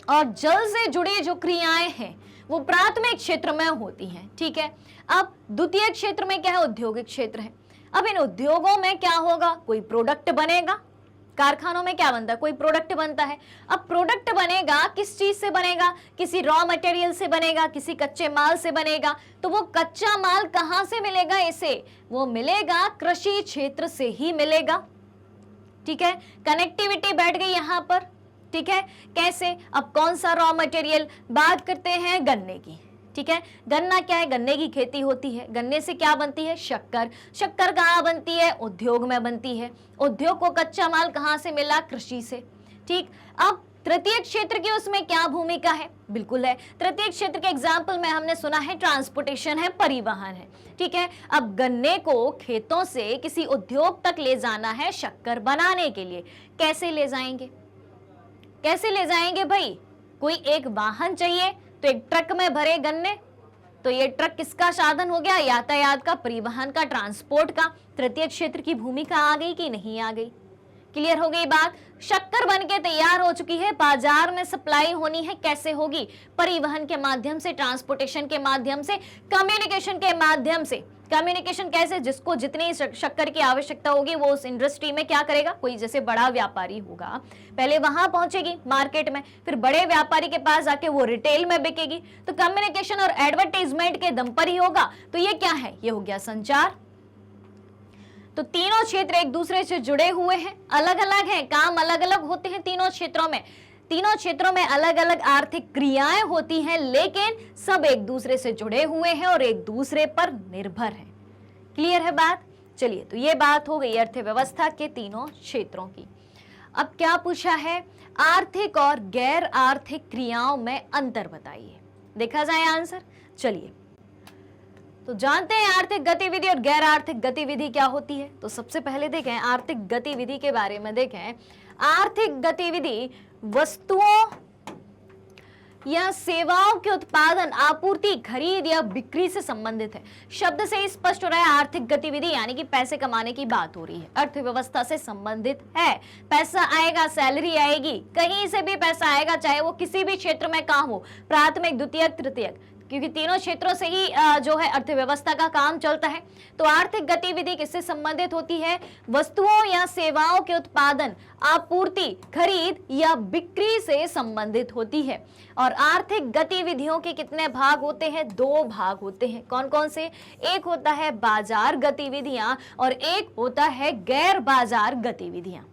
और जल से जुड़ी जो क्रियाएं हैं वो प्राथमिक क्षेत्र में होती हैं। ठीक है, अब द्वितीय क्षेत्र में क्या है? औद्योगिक क्षेत्र है। अब इन उद्योगों में क्या होगा? कोई प्रोडक्ट बनेगा। कारखानों में क्या बनता है? कोई प्रोडक्ट बनता है। अब प्रोडक्ट बनेगा, किस चीज से बनेगा? किसी रॉ मटेरियल से बनेगा, किसी कच्चे माल से बनेगा। तो वो कच्चा माल कहां से मिलेगा? इसे वो मिलेगा कृषि क्षेत्र से ही मिलेगा। ठीक है, कनेक्टिविटी बैठ गई यहां पर। ठीक है, कैसे? अब कौन सा रॉ मटेरियल? बात करते हैं गन्ने की। ठीक है, गन्ना क्या है? गन्ने की खेती होती है। गन्ने से क्या बनती है? शक्कर। शक्कर कहाँ बनती है? उद्योग में बनती है। उद्योग को कच्चा माल कहाँ से मिला? कृषि से। ठीक, अब तृतीय क्षेत्र की उसमें क्या भूमिका है? बिल्कुल है, तृतीय क्षेत्र के एग्जाम्पल में हमने सुना है ट्रांसपोर्टेशन है, परिवहन है। ठीक है, अब गन्ने को खेतों से किसी उद्योग तक ले जाना है शक्कर बनाने के लिए। कैसे ले जाएंगे? कैसे ले जाएंगे भाई? कोई एक वाहन चाहिए, तो एक ट्रक में भरे गन्ने, तो ये ट्रक किसका साधन हो गया? यातायात का, परिवहन का, ट्रांसपोर्ट का। तृतीय क्षेत्र की भूमिका आ गई कि नहीं आ गई? क्लियर हो गई बात? शक्कर बनके तैयार हो चुकी है, बाजार में सप्लाई होनी है, कैसे होगी? परिवहन के माध्यम से, ट्रांसपोर्टेशन के माध्यम से, कम्युनिकेशन के माध्यम से। कम्युनिकेशन कैसे? जिसको जितनी शक्कर की आवश्यकता होगी वो उस इंडस्ट्री में क्या करेगा? कोई जैसे बड़ा व्यापारी होगा, पहले वहां पहुंचेगी मार्केट में, फिर बड़े व्यापारी के पास आके वो रिटेल में बिकेगी। तो कम्युनिकेशन और एडवर्टाइजमेंट के दम पर ही होगा। तो ये क्या है? ये हो गया संचार। तो तीनों क्षेत्र एक दूसरे से जुड़े हुए हैं, अलग अलग हैं, काम अलग अलग होते हैं तीनों क्षेत्रों में। तीनों क्षेत्रों में अलग अलग आर्थिक क्रियाएं होती हैं, लेकिन सब एक दूसरे से जुड़े हुए हैं और एक दूसरे पर निर्भर हैं। क्लियर है बात? चलिए, तो ये बात हो गई अर्थव्यवस्था के तीनों क्षेत्रों की। अब क्या पूछा है? आर्थिक और गैर आर्थिक क्रियाओं में अंतर बताइए। देखा जाए आंसर। चलिए, तो जानते हैं आर्थिक गतिविधि और गैर आर्थिक गतिविधि क्या होती है। तो सबसे पहले देखें आर्थिक गतिविधि के बारे में। देखें, आर्थिक गतिविधि वस्तुओं या सेवाओं के उत्पादन, आपूर्ति, खरीद या बिक्री से संबंधित है। शब्द से ही स्पष्ट हो रहा है आर्थिक गतिविधि यानी कि पैसे कमाने की बात हो रही है, अर्थव्यवस्था से संबंधित है। पैसा आएगा, सैलरी आएगी, कहीं से भी पैसा आएगा, चाहे वो किसी भी क्षेत्र में काम हो, प्राथमिक, द्वितीयक, तृतीयक, क्योंकि तीनों क्षेत्रों से ही जो है अर्थव्यवस्था का काम चलता है। तो आर्थिक गतिविधि किससे संबंधित होती है? वस्तुओं या सेवाओं के उत्पादन, आपूर्ति, खरीद या बिक्री से संबंधित होती है। और आर्थिक गतिविधियों के कितने भाग होते हैं? 2 भाग होते हैं। कौन कौन से? एक होता है बाजार गतिविधियां और एक होता है गैर बाजार गतिविधियां।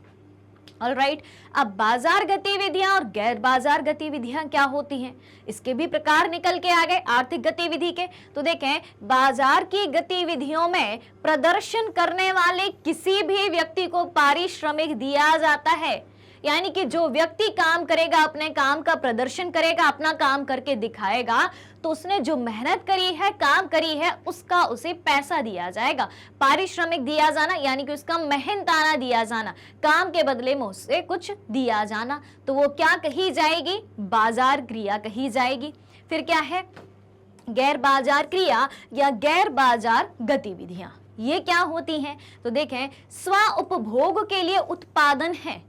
ऑलराइट, अब बाजार गतिविधियां और गैर बाजार गतिविधियां क्या होती हैं? इसके भी प्रकार निकल के आ गए आर्थिक गतिविधि के। तो देखें, बाजार की गतिविधियों में प्रदर्शन करने वाले किसी भी व्यक्ति को पारिश्रमिक दिया जाता है। यानी कि जो व्यक्ति काम करेगा, अपने काम का प्रदर्शन करेगा, अपना काम करके दिखाएगा, तो उसने जो मेहनत करी है, काम करी है, उसका उसे पैसा दिया जाएगा। पारिश्रमिक दिया जाना यानी कि उसका मेहनताना दिया जाना, काम के बदले में उससे कुछ दिया जाना। तो वो क्या कही जाएगी? बाजार क्रिया कही जाएगी। फिर क्या है? गैर बाजार क्रिया या गैर बाजार गतिविधियां ये क्या होती हैं? तो देखें, स्व उपभोग के लिए उत्पादन है।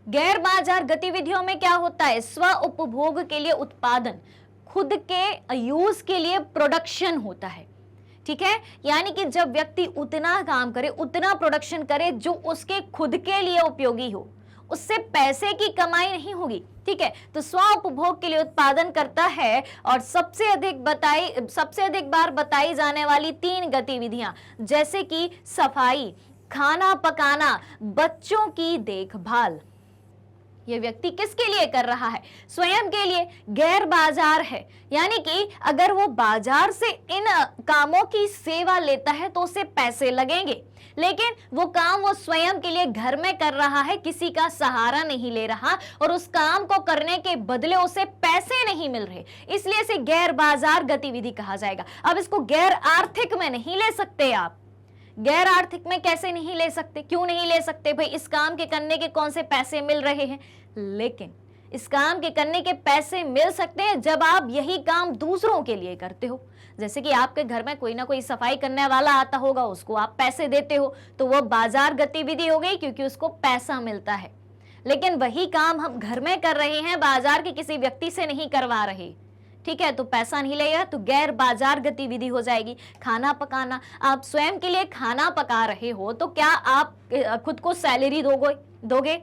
गैर बाजार गतिविधियों में क्या होता है? स्व उपभोग के लिए उत्पादन, खुद के यूज के लिए प्रोडक्शन होता है। ठीक है, यानी कि जब व्यक्ति उतना काम करे, उतना प्रोडक्शन करे जो उसके खुद के लिए उपयोगी हो, उससे पैसे की कमाई नहीं होगी। ठीक है, तो स्व उपभोग के लिए उत्पादन करता है। और सबसे अधिक बार बताई जाने वाली 3 गतिविधियां, जैसे कि सफाई, खाना पकाना, बच्चों की देखभाल, ये व्यक्ति किसके लिए कर रहा है? स्वयं के लिए। गैर बाजार है, यानी कि अगर वो बाजार से इन कामों की सेवा लेता है तो उसे पैसे लगेंगे, लेकिन वो काम वो स्वयं के लिए घर में कर रहा है, किसी का सहारा नहीं ले रहा, और उस काम को करने के बदले उसे पैसे नहीं मिल रहे, इसलिए इसे गैर बाजार गतिविधि कहा जाएगा। अब इसको गैर आर्थिक में नहीं ले सकते आप। गैर आर्थिक में कैसे नहीं ले सकते? क्यों नहीं ले सकते भाई? इस काम के करने के कौन से पैसे मिल रहे हैं? लेकिन इस काम के करने के पैसे मिल सकते हैं जब आप यही काम दूसरों के लिए करते हो। जैसे कि आपके घर में कोई ना कोई सफाई करने वाला आता होगा, उसको आप पैसे देते हो, तो वो बाजार गतिविधि हो गई, क्योंकि उसको पैसा मिलता है। लेकिन वही काम हम घर में कर रहे हैं, बाजार के किसी व्यक्ति से नहीं करवा रहे, ठीक है, तो पैसा नहीं लगेगा, तो गैर बाजार गतिविधि हो जाएगी। खाना पकाना, आप स्वयं के लिए खाना पका रहे हो, तो क्या आप खुद को सैलरी दोगे?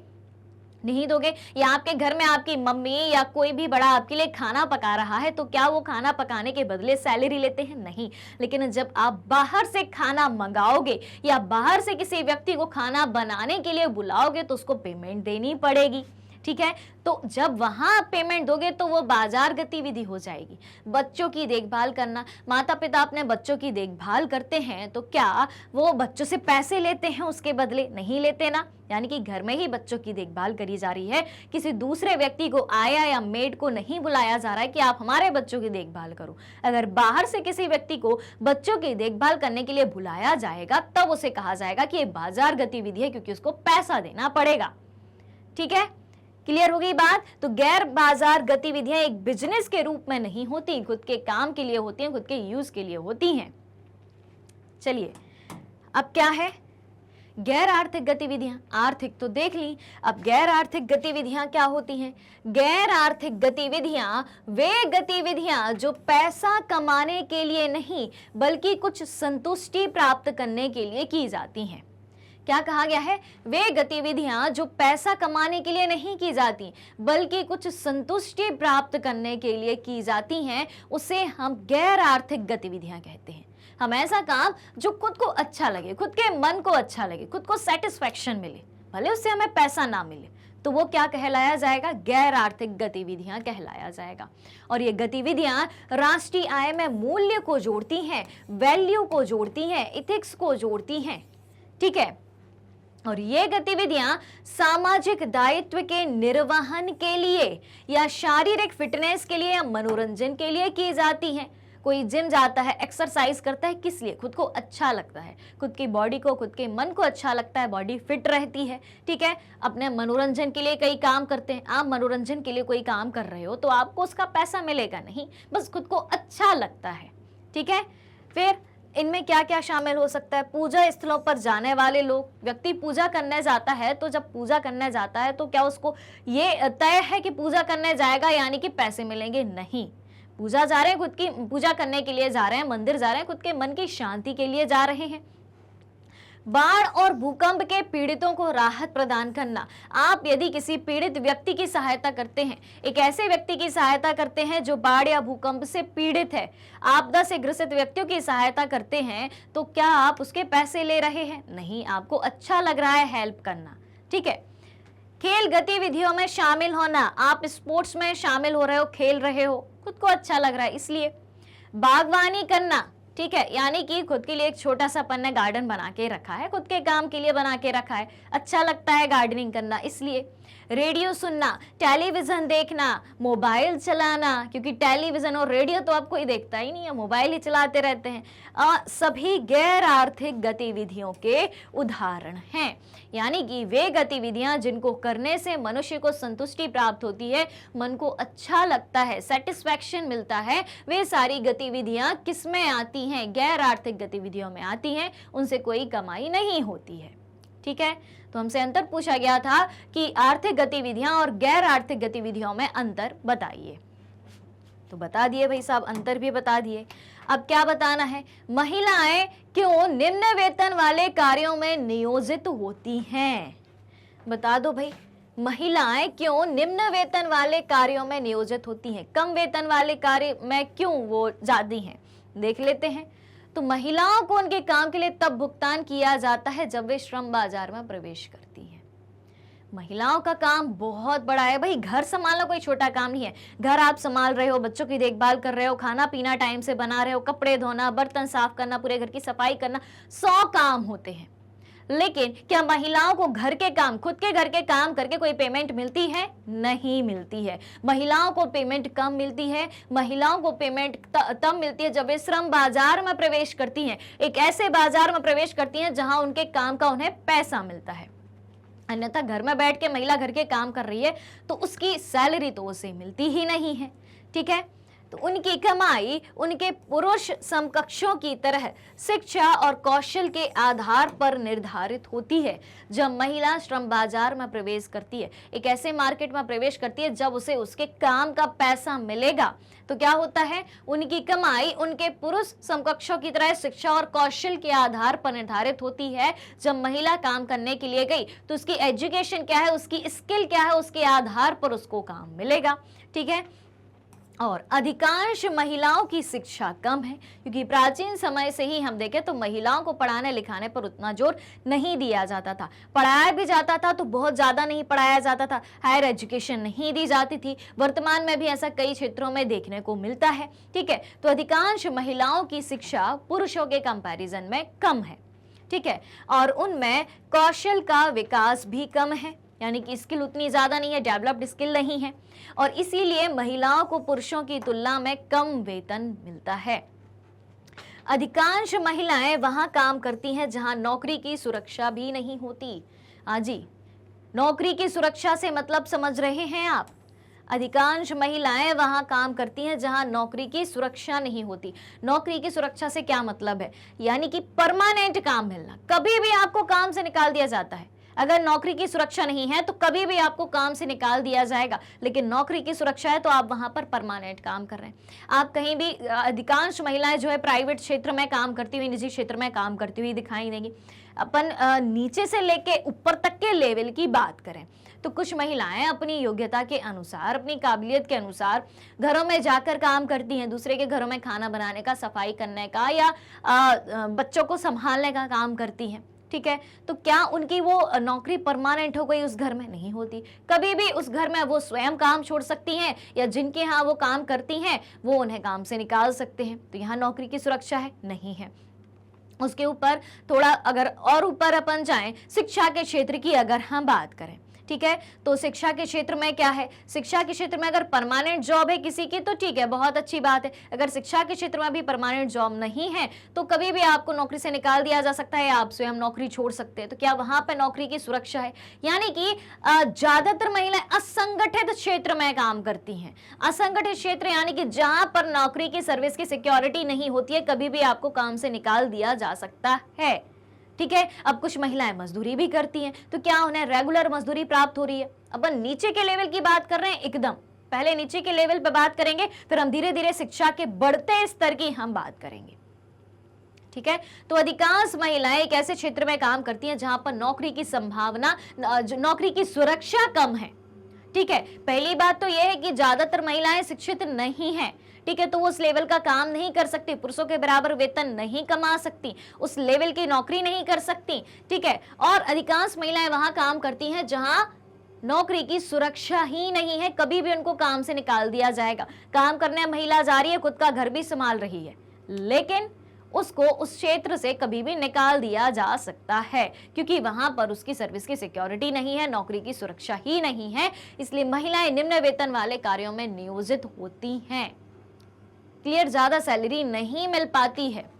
नहीं दोगे। या आपके घर में आपकी मम्मी या कोई भी बड़ा आपके लिए खाना पका रहा है, तो क्या वो खाना पकाने के बदले सैलरी लेते हैं? नहीं। लेकिन जब आप बाहर से खाना मंगाओगे या बाहर से किसी व्यक्ति को खाना बनाने के लिए बुलाओगे, तो उसको पेमेंट देनी पड़ेगी। ठीक है, तो जब वहां पेमेंट दोगे तो वो बाजार गतिविधि हो जाएगी। बच्चों की देखभाल करना, माता पिता अपने बच्चों की देखभाल करते हैं, तो क्या वो बच्चों से पैसे लेते हैं उसके बदले? नहीं लेते ना। यानी कि घर में ही बच्चों की देखभाल करी जा रही है, किसी दूसरे व्यक्ति को, आया या मेड को नहीं बुलाया जा रहा है कि आप हमारे बच्चों की देखभाल करो। अगर बाहर से किसी व्यक्ति को बच्चों की देखभाल करने के लिए बुलाया जाएगा, तब उसे कहा जाएगा कि ये बाजार गतिविधि है, क्योंकि उसको पैसा देना पड़ेगा। ठीक है, क्लियर हो गई बात? तो गैर बाजार गतिविधियां एक बिजनेस के रूप में नहीं होती, खुद के काम के लिए होती हैं, खुद के यूज के लिए होती हैं। चलिए, अब क्या है गैर आर्थिक गतिविधियां? आर्थिक तो देख ली, अब गैर आर्थिक गतिविधियां क्या होती हैं? गैर आर्थिक गतिविधियां वे गतिविधियां जो पैसा कमाने के लिए नहीं, बल्कि कुछ संतुष्टि प्राप्त करने के लिए की जाती हैं। क्या कहा गया है? वे गतिविधियां जो पैसा कमाने के लिए नहीं की जाती, बल्कि कुछ संतुष्टि प्राप्त करने के लिए की जाती हैं, उसे हम गैर आर्थिक गतिविधियां कहते हैं। हम ऐसा काम जो खुद को अच्छा लगे, खुद के मन को अच्छा लगे, खुद को सेटिस्फैक्शन मिले, भले उससे हमें पैसा ना मिले, तो वो क्या कहलाया जाएगा? गैर आर्थिक गतिविधियां कहलाया जाएगा। और ये गतिविधियां राष्ट्रीय आय में मूल्य को जोड़ती हैं, वैल्यू को जोड़ती हैं, इथिक्स को जोड़ती हैं। ठीक है, और ये गतिविधियां सामाजिक दायित्व के निर्वहन के लिए या शारीरिक फिटनेस के लिए या मनोरंजन के लिए की जाती हैं। कोई जिम जाता है, एक्सरसाइज करता है, किस लिए? खुद को अच्छा लगता है, खुद की बॉडी को, खुद के मन को अच्छा लगता है, बॉडी फिट रहती है। ठीक है, अपने मनोरंजन के लिए कई काम करते हैं। आप मनोरंजन के लिए कोई काम कर रहे हो तो आपको उसका पैसा मिलेगा नहीं, बस खुद को अच्छा लगता है। ठीक है, फिर इनमें क्या क्या शामिल हो सकता है? पूजा स्थलों पर जाने वाले लोग, व्यक्ति पूजा करने जाता है, तो जब पूजा करने जाता है तो क्या उसको ये तय है कि पूजा करने जाएगा यानी कि पैसे मिलेंगे? नहीं। पूजा जा रहे हैं, खुद की पूजा करने के लिए जा रहे हैं, मंदिर जा रहे हैं, खुद के मन की शांति के लिए जा रहे हैं। बाढ़ और भूकंप के पीड़ितों को राहत प्रदान करना। आप यदि किसी पीड़ित व्यक्ति की सहायता करते हैं, एक ऐसे व्यक्ति की सहायता करते हैं जो बाढ़ या भूकंप से पीड़ित है, आपदा से ग्रसित व्यक्तियों की सहायता करते हैं, तो क्या आप उसके पैसे ले रहे हैं? नहीं, आपको अच्छा लग रहा है हेल्प करना। ठीक है, खेल गतिविधियों में शामिल होना, आप स्पोर्ट्स में शामिल हो रहे हो, खेल रहे हो, खुद को अच्छा लग रहा है इसलिए। बागवानी करना, ठीक है, यानी कि खुद के लिए एक छोटा सा अपन गार्डन बना के रखा है, खुद के काम के लिए बना के रखा है, अच्छा लगता है गार्डनिंग करना इसलिए। रेडियो सुनना, टेलीविजन देखना, मोबाइल चलाना, क्योंकि टेलीविजन और रेडियो तो अब कोई देखता ही नहीं है, मोबाइल ही चलाते रहते हैं, सभी गैर आर्थिक गतिविधियों के उदाहरण हैं। यानी कि वे गतिविधियां जिनको करने से मनुष्य को संतुष्टि प्राप्त होती है, मन को अच्छा लगता है, सेटिस्फैक्शन मिलता है, वे सारी गतिविधियां किसमें आती हैं? गैर आर्थिक गतिविधियों में आती हैं, उनसे कोई कमाई नहीं होती है। ठीक है, तो हमसे अंतर पूछा गया था कि आर्थिक गतिविधियां और गैर आर्थिक गतिविधियों में अंतर बताइए। तो बता दिए भाई साहब, अंतर भी बता दिए। अब क्या बताना है? महिलाएं क्यों निम्न वेतन वाले कार्यों में नियोजित होती हैं? बता दो भाई, महिलाएं क्यों निम्न वेतन वाले कार्यों में नियोजित होती हैं? कम वेतन वाले कार्य में क्यों वो जाती हैं? देख लेते हैं। तो महिलाओं को उनके काम के लिए तब भुगतान किया जाता है जब वे श्रम बाजार में प्रवेश करती हैं। महिलाओं का काम बहुत बड़ा है भाई, घर संभालना कोई छोटा काम नहीं है। घर आप संभाल रहे हो, बच्चों की देखभाल कर रहे हो, खाना पीना टाइम से बना रहे हो, कपड़े धोना, बर्तन साफ करना, पूरे घर की सफाई करना, 100 काम होते हैं। लेकिन क्या महिलाओं को घर के काम, खुद के घर के काम करके कोई पेमेंट मिलती है? नहीं मिलती है। महिलाओं को पेमेंट कम मिलती है। महिलाओं को पेमेंट तब मिलती है जब वे श्रम बाजार में प्रवेश करती हैं, एक ऐसे बाजार में प्रवेश करती हैं जहां उनके काम का उन्हें पैसा मिलता है। अन्यथा घर में बैठ के महिला घर के काम कर रही है तो उसकी सैलरी तो उसे मिलती ही नहीं है। ठीक है, तो उनकी कमाई उनके पुरुष समकक्षों की तरह शिक्षा और कौशल के आधार पर निर्धारित होती है। जब महिला श्रम बाजार में प्रवेश करती है, एक ऐसे मार्केट में प्रवेश करती है जब उसे उसके काम का पैसा मिलेगा, तो क्या होता है? उनकी कमाई उनके पुरुष समकक्षों की तरह शिक्षा और कौशल के आधार पर निर्धारित होती है। जब महिला काम करने के लिए गई तो उसकी एजुकेशन क्या है, उसकी स्किल क्या है, उसके आधार पर उसको काम मिलेगा। ठीक है, और अधिकांश महिलाओं की शिक्षा कम है, क्योंकि प्राचीन समय से ही हम देखें तो महिलाओं को पढ़ाने लिखाने पर उतना जोर नहीं दिया जाता था। पढ़ाया भी जाता था तो बहुत ज़्यादा नहीं पढ़ाया जाता था, हायर एजुकेशन नहीं दी जाती थी। वर्तमान में भी ऐसा कई क्षेत्रों में देखने को मिलता है। ठीक है, तो अधिकांश महिलाओं की शिक्षा पुरुषों के कंपैरिजन में कम है। ठीक है, और उनमें कौशल का विकास भी कम है, यानी कि स्किल उतनी ज्यादा नहीं है, डेवलप्ड स्किल नहीं है, और इसीलिए महिलाओं को पुरुषों की तुलना में कम वेतन मिलता है। अधिकांश महिलाएं वहां काम करती हैं जहां नौकरी की सुरक्षा भी नहीं होती। हाँ जी, नौकरी की सुरक्षा से मतलब समझ रहे हैं आप? अधिकांश महिलाएं वहां काम करती हैं जहां नौकरी की सुरक्षा नहीं होती। नौकरी की सुरक्षा से क्या मतलब है? यानी कि परमानेंट काम मिलना, कभी भी आपको काम से निकाल दिया जाता है। अगर नौकरी की सुरक्षा नहीं है तो कभी भी आपको काम से निकाल दिया जाएगा, लेकिन नौकरी की सुरक्षा है तो आप वहां पर परमानेंट काम कर रहे हैं। आप कहीं भी, अधिकांश महिलाएं जो है प्राइवेट क्षेत्र में काम करती हुई, निजी क्षेत्र में काम करती हुई दिखाई देंगी। अपन नीचे से लेके ऊपर तक के लेवल की बात करें तो कुछ महिलाएं अपनी योग्यता के अनुसार, अपनी काबिलियत के अनुसार घरों में जाकर काम करती हैं, दूसरे के घरों में खाना बनाने का, सफाई करने का, या बच्चों को संभालने का काम करती हैं। ठीक है, तो क्या उनकी वो नौकरी परमानेंट हो गई उस घर में? नहीं होती। कभी भी उस घर में वो स्वयं काम छोड़ सकती हैं, या जिनके यहाँ वो काम करती हैं वो उन्हें काम से निकाल सकते हैं। तो यहाँ नौकरी की सुरक्षा है? नहीं है। उसके ऊपर थोड़ा अगर और ऊपर अपन जाएं, शिक्षा के क्षेत्र की अगर हम बात करें, ठीक है, तो शिक्षा के क्षेत्र में क्या है? शिक्षा के क्षेत्र में अगर परमानेंट जॉब है किसी की तो ठीक है, बहुत अच्छी बात है। अगर शिक्षा के क्षेत्र में भी परमानेंट जॉब नहीं है तो कभी भी आपको नौकरी से निकाल दिया जा सकता है, आप स्वयं नौकरी छोड़ सकते हैं। तो क्या वहां पर नौकरी की सुरक्षा है? यानी कि ज्यादातर महिलाएं असंगठित क्षेत्र में काम करती हैं। असंगठित क्षेत्र यानी कि जहां पर नौकरी की, सर्विस की सिक्योरिटी नहीं होती है, कभी भी आपको काम से निकाल दिया जा सकता है। ठीक है, अब कुछ महिलाएं मजदूरी भी करती हैं, तो क्या उन्हें रेगुलर मजदूरी प्राप्त हो रही है? अपन नीचे के लेवल की बात कर रहे हैं, एकदम पहले नीचे के लेवल पे बात करेंगे, फिर हम धीरे धीरे शिक्षा के बढ़ते स्तर की हम बात करेंगे। ठीक है, तो अधिकांश महिलाएं एक ऐसे क्षेत्र में काम करती हैं जहां पर नौकरी की संभावना, नौकरी की सुरक्षा कम है। ठीक है, पहली बात तो यह है कि ज्यादातर महिलाएं शिक्षित नहीं हैं। ठीक है, तो वो उस लेवल का काम नहीं कर सकती, पुरुषों के बराबर वेतन नहीं कमा सकती, उस लेवल की नौकरी नहीं कर सकती। ठीक है, और अधिकांश महिलाएं वहां काम करती हैं जहां नौकरी की सुरक्षा ही नहीं है, कभी भी उनको काम से निकाल दिया जाएगा। काम करने महिला जा रही है, खुद का घर भी संभाल रही है, लेकिन उसको उस क्षेत्र से कभी भी निकाल दिया जा सकता है, क्योंकि वहां पर उसकी सर्विस की सिक्योरिटी नहीं है, नौकरी की सुरक्षा ही नहीं है। इसलिए महिलाएं निम्न वेतन वाले कार्यों में नियोजित होती हैं। क्लियर? ज्यादा सैलरी नहीं मिल पाती है।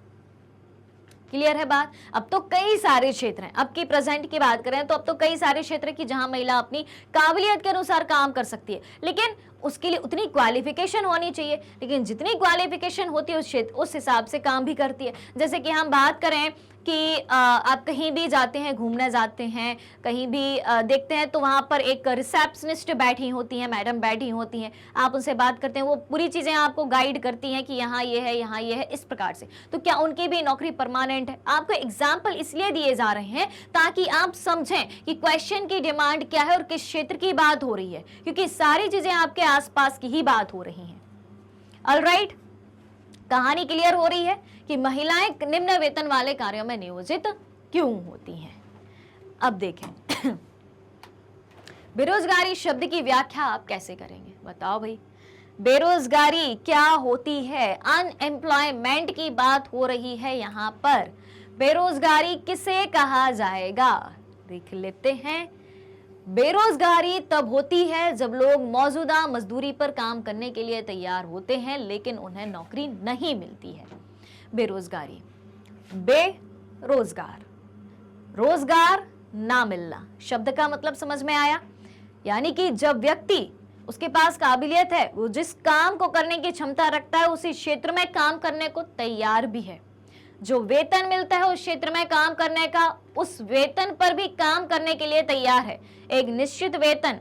क्लियर है बात? अब तो कई सारे क्षेत्र हैं, अब की प्रेजेंट की बात करें तो अब तो कई सारे क्षेत्र की जहां महिला अपनी काबिलियत के अनुसार काम कर सकती है, लेकिन उसके लिए उतनी क्वालिफिकेशन होनी चाहिए। लेकिन जितनी क्वालिफिकेशन होती है उस क्षेत्र उस हिसाब से काम भी करती है। जैसे कि हम बात करें कि आप कहीं भी जाते हैं, घूमने जाते हैं, कहीं भी देखते हैं तो वहां पर एक रिसेप्शनिस्ट बैठी होती हैं, मैडम बैठी होती हैं, आप उनसे बात करते हैं, वो पूरी चीजें आपको गाइड करती हैं कि यहाँ ये है, यहाँ ये है, इस प्रकार से। तो क्या उनकी भी नौकरी परमानेंट है? आपको एग्जाम्पल इसलिए दिए जा रहे हैं ताकि आप समझें कि क्वेश्चन की डिमांड क्या है और किस क्षेत्र की बात हो रही है, क्योंकि सारी चीजें आपके आसपास की ही बात हो रही हैं। ऑलराइट, कहानी क्लियर हो रही है कि महिलाएं निम्न वेतन वाले कार्यों में नियोजित क्यों होती हैं। अब देखें बेरोजगारी शब्द की व्याख्या आप कैसे करेंगे? बताओ भाई, बेरोजगारी क्या होती है? अनएम्प्लॉयमेंट की बात हो रही है यहां पर। बेरोजगारी किसे कहा जाएगा? देख लेते हैं। बेरोजगारी तब होती है जब लोग मौजूदा मजदूरी पर काम करने के लिए तैयार होते हैं लेकिन उन्हें नौकरी नहीं मिलती है। बेरोजगारी, बेरोजगार, रोजगार ना मिलना, शब्द का मतलब समझ में आया? यानी कि जब व्यक्ति, उसके पास काबिलियत है, वो जिस काम को करने की क्षमता रखता है उसी क्षेत्र में काम करने को तैयार भी है, जो वेतन मिलता है उस क्षेत्र में काम करने का, उस वेतन पर भी काम करने के लिए तैयार है। एक निश्चित वेतन,